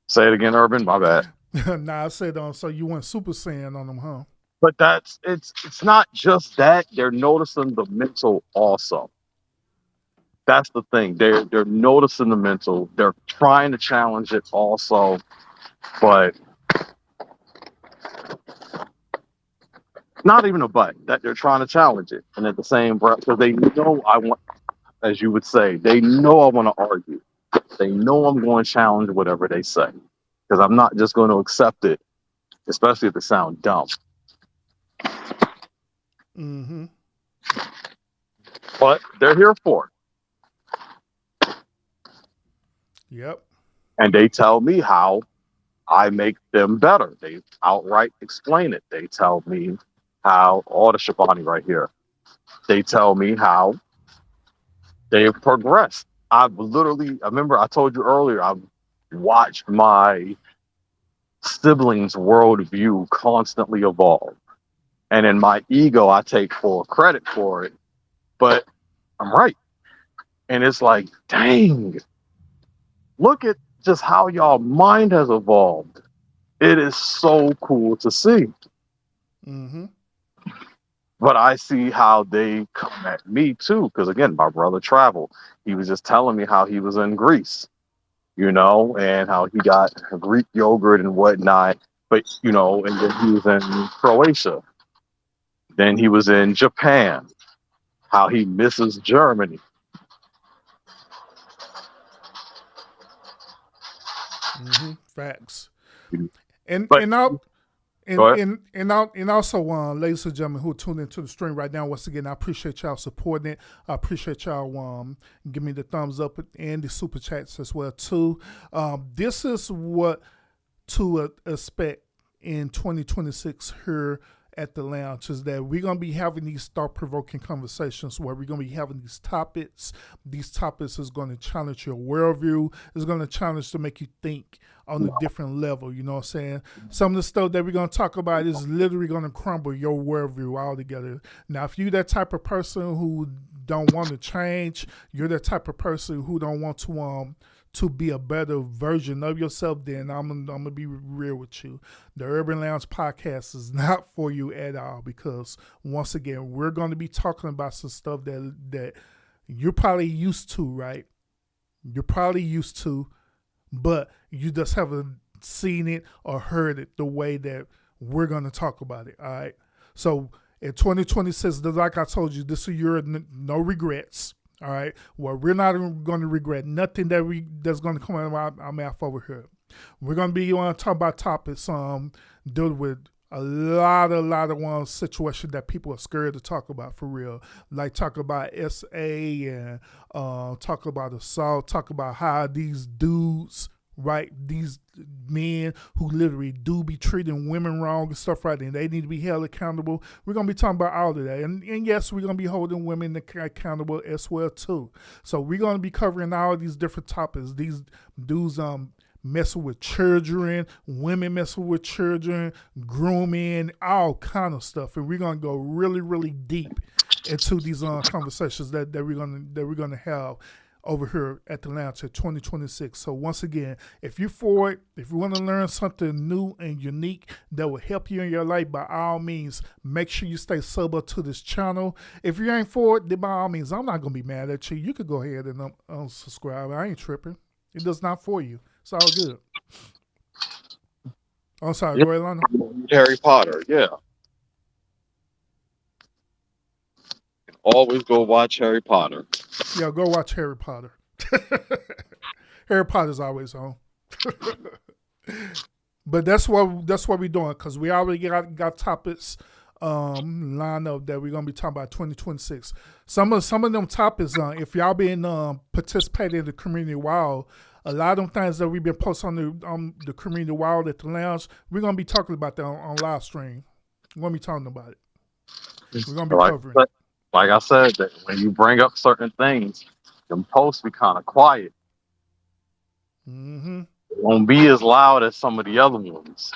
Say it again, Urban. My bad. Nah, I said so you went Super Saiyan on them, huh? But it's not just that. They're noticing the mental also. That's the thing. They're noticing the mental. They're trying to challenge it also, but not even a but that they're trying to challenge it. And at the same breath, so they know I want, as you would say, they know I want to argue. They know I'm going to challenge whatever they say because I'm not just going to accept it, especially if it sounds dumb. Mm-hmm. But they're here for it. Yep. And they tell me how I make them better. They outright explain it. They tell me how, all the Shabani right here, they tell me how they've progressed. I remember I told you earlier, I've watched my siblings' worldview constantly evolve. And in my ego, I take full credit for it, but I'm right. And it's like, dang, look at just how y'all mind has evolved. It is so cool to see. Mm-hmm. But I see how they come at me too. Because again, my brother traveled. He was just telling me how he was in Greece, and how he got Greek yogurt and whatnot. But, and then he was in Croatia. Then he was in Japan, how he misses Germany. Mm-hmm. Facts. And But and I'll go ahead. and also, ladies and gentlemen who are tuned into the stream right now, once again, I appreciate y'all supporting it. I appreciate y'all give me the thumbs up and the super chats as well too. This is what to expect in 2026 here at the lounge, is that we're going to be having these thought-provoking conversations where we're going to be having these topics. These topics is going to challenge your worldview. It's going to challenge to make you think on a different level. You know what I'm saying? Some of the stuff that we're going to talk about is literally going to crumble your worldview altogether. Now, if you're that type of person who don't want to change, you're that type of person who don't want to be a better version of yourself, then I'm gonna be real with you. The Urban Lounge podcast is not for you at all, because once again, we're going to be talking about some stuff that you're probably used to, right? You're probably used to, but you just haven't seen it or heard it the way that we're going to talk about it. All right. So in 2026, like I told you, this is your no regrets. All right. Well, we're not going to regret nothing that's going to come out of our mouth over here. We're going to be talk about topics dealing with a lot of situations that people are scared to talk about, for real. Like talk about SA and talk about assault, talk about how these dudes, right, these men who literally do be treating women wrong and stuff, right, and they need to be held accountable. We're going to be talking about all of that. And yes, we're going to be holding women accountable as well, too. So we're going to be covering all of these different topics. These dudes messing with children, women messing with children, grooming, all kind of stuff. And we're going to go really, really deep into these conversations that we're gonna have over here at the lounge at 2026. So once again, if you're for it, if you want to learn something new and unique that will help you in your life, by all means, make sure you stay sub to this channel. If you ain't for it, then by all means, I'm not going to be mad at you. You could go ahead and unsubscribe. I ain't tripping. It does not for you. It's all good. I'm sorry, go ahead, Lana. Harry Potter, yeah. Always go watch Harry Potter. Yeah, go watch Harry Potter. Harry Potter's always on. But that's what we're doing, because we already got topics lined up that we're gonna be talking about 2026. Some of them topics, if y'all been participating in the community wild, a lot of them things that we've been posting on the community wild at the lounge, we're gonna be talking about that on live stream. We're gonna be talking about it. We're gonna be covering it. Like I said, that when you bring up certain things, them posts be kind of quiet. Mm-hmm. It won't be as loud as some of the other ones.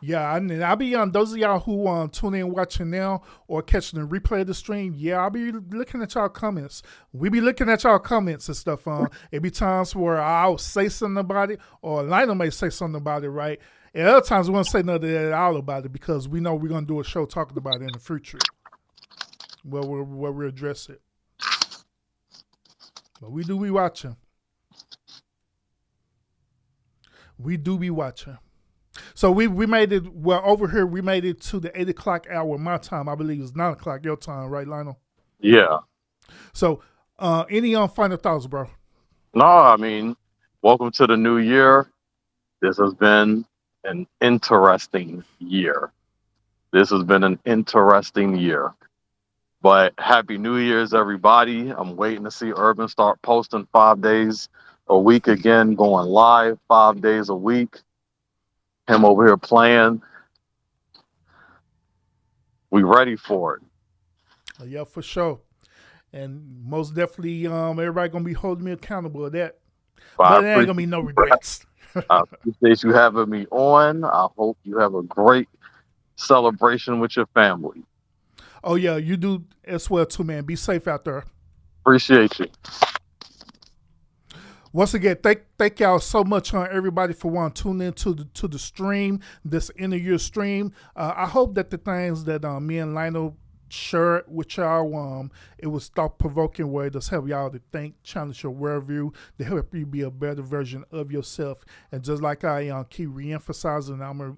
Yeah, and I'll be on those of y'all who tune in watching now or catching the replay of the stream. Yeah, I'll be looking at y'all comments. We be looking at y'all comments and stuff. It be times where I'll say something about it, or Lionel may say something about it, right? And other times we won't say nothing at all about it, because we know we're gonna do a show talking about it in the future, where we address it. But we do be watching. We do be watching. So we made it, well, over here, we made it to the 8 o'clock hour, my time. I believe it's 9 o'clock your time, right, Lionel? Yeah. So any final thoughts, bro? No, I mean, welcome to the new year. This has been an interesting year. But Happy New Year's, everybody. I'm waiting to see Urban start posting 5 days a week again, going live 5 days a week. Him over here playing. We ready for it. Yeah, for sure. And most definitely, everybody going to be holding me accountable to that. But there ain't going to be no regrets. I appreciate you having me on. I hope you have a great celebration with your family. Oh yeah, you do as well too, man. Be safe out there. Appreciate you. Once again, thank y'all so much, everybody, for wanting to tune in to the stream, this end of year stream. I hope that the things that me and Lionel shared with y'all, it was thought provoking way to help y'all to think, challenge your worldview, to help you be a better version of yourself. And just like I keep reemphasizing, I'm gonna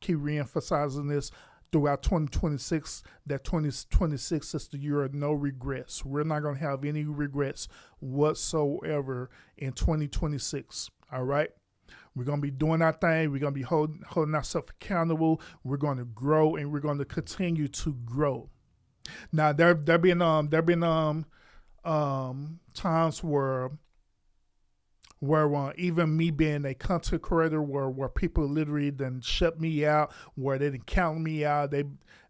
keep reemphasizing this throughout 2026, that 2026 is the year of no regrets. We're not going to have any regrets whatsoever in 2026. All right? We're going to be doing our thing. We're going to be holding ourselves accountable. We're going to grow, and we're going to continue to grow. Now, there been times where even me being a content creator, where people literally then shut me out, where they didn't count me out.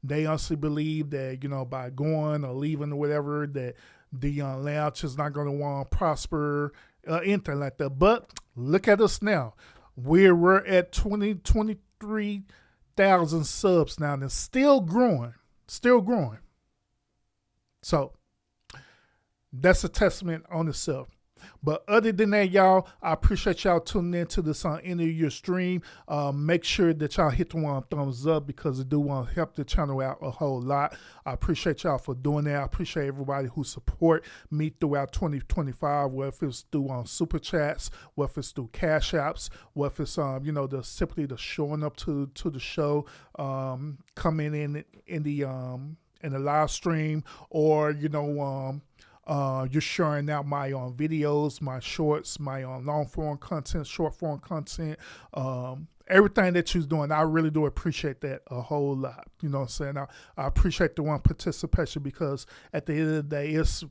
They honestly believe that, by going or leaving or whatever, that the lounge is not going to want to prosper, anything like that. But look at us now. We're at 23,000 subs now, and it's still growing. So that's a testament on itself. But other than that, y'all, I appreciate y'all tuning in to this end of your stream. Make sure that y'all hit the one thumbs up, because it do want to help the channel out a whole lot. I appreciate y'all for doing that. I appreciate everybody who support me throughout 2025, whether it's through Super Chats, whether it's through Cash Apps, whether it's simply the showing up to the show, coming in the live stream, or you're sharing out my videos, my shorts, my long form content, short form content, everything that you're doing. I really do appreciate that a whole lot. You know what I'm saying? I appreciate the one participation, because at the end of the day, it's,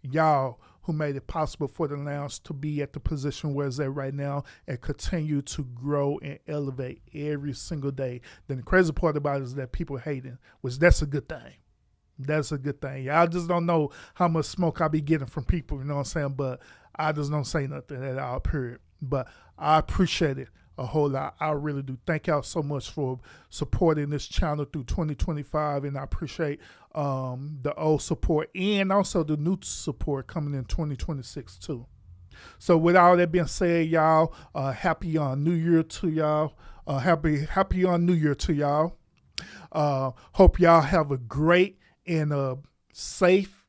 y'all who made it possible for the lounge to be at the position where it's at right now and continue to grow and elevate every single day. Then the crazy part about it is that people hating, which that's a good thing. That's a good thing. Y'all just don't know how much smoke I be getting from people, you know what I'm saying? But I just don't say nothing at all, period. But I appreciate it a whole lot. I really do. Thank y'all so much for supporting this channel through 2025, and I appreciate the old support and also the new support coming in 2026 too. So with all that being said, y'all, happy New Year to y'all. Happy New Year to y'all. Hope y'all have a great and a safe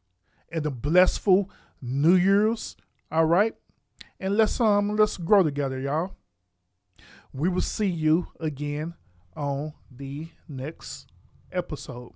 and a blessful New Year's. All right, and let's grow together, y'all. We will see you again on the next episode.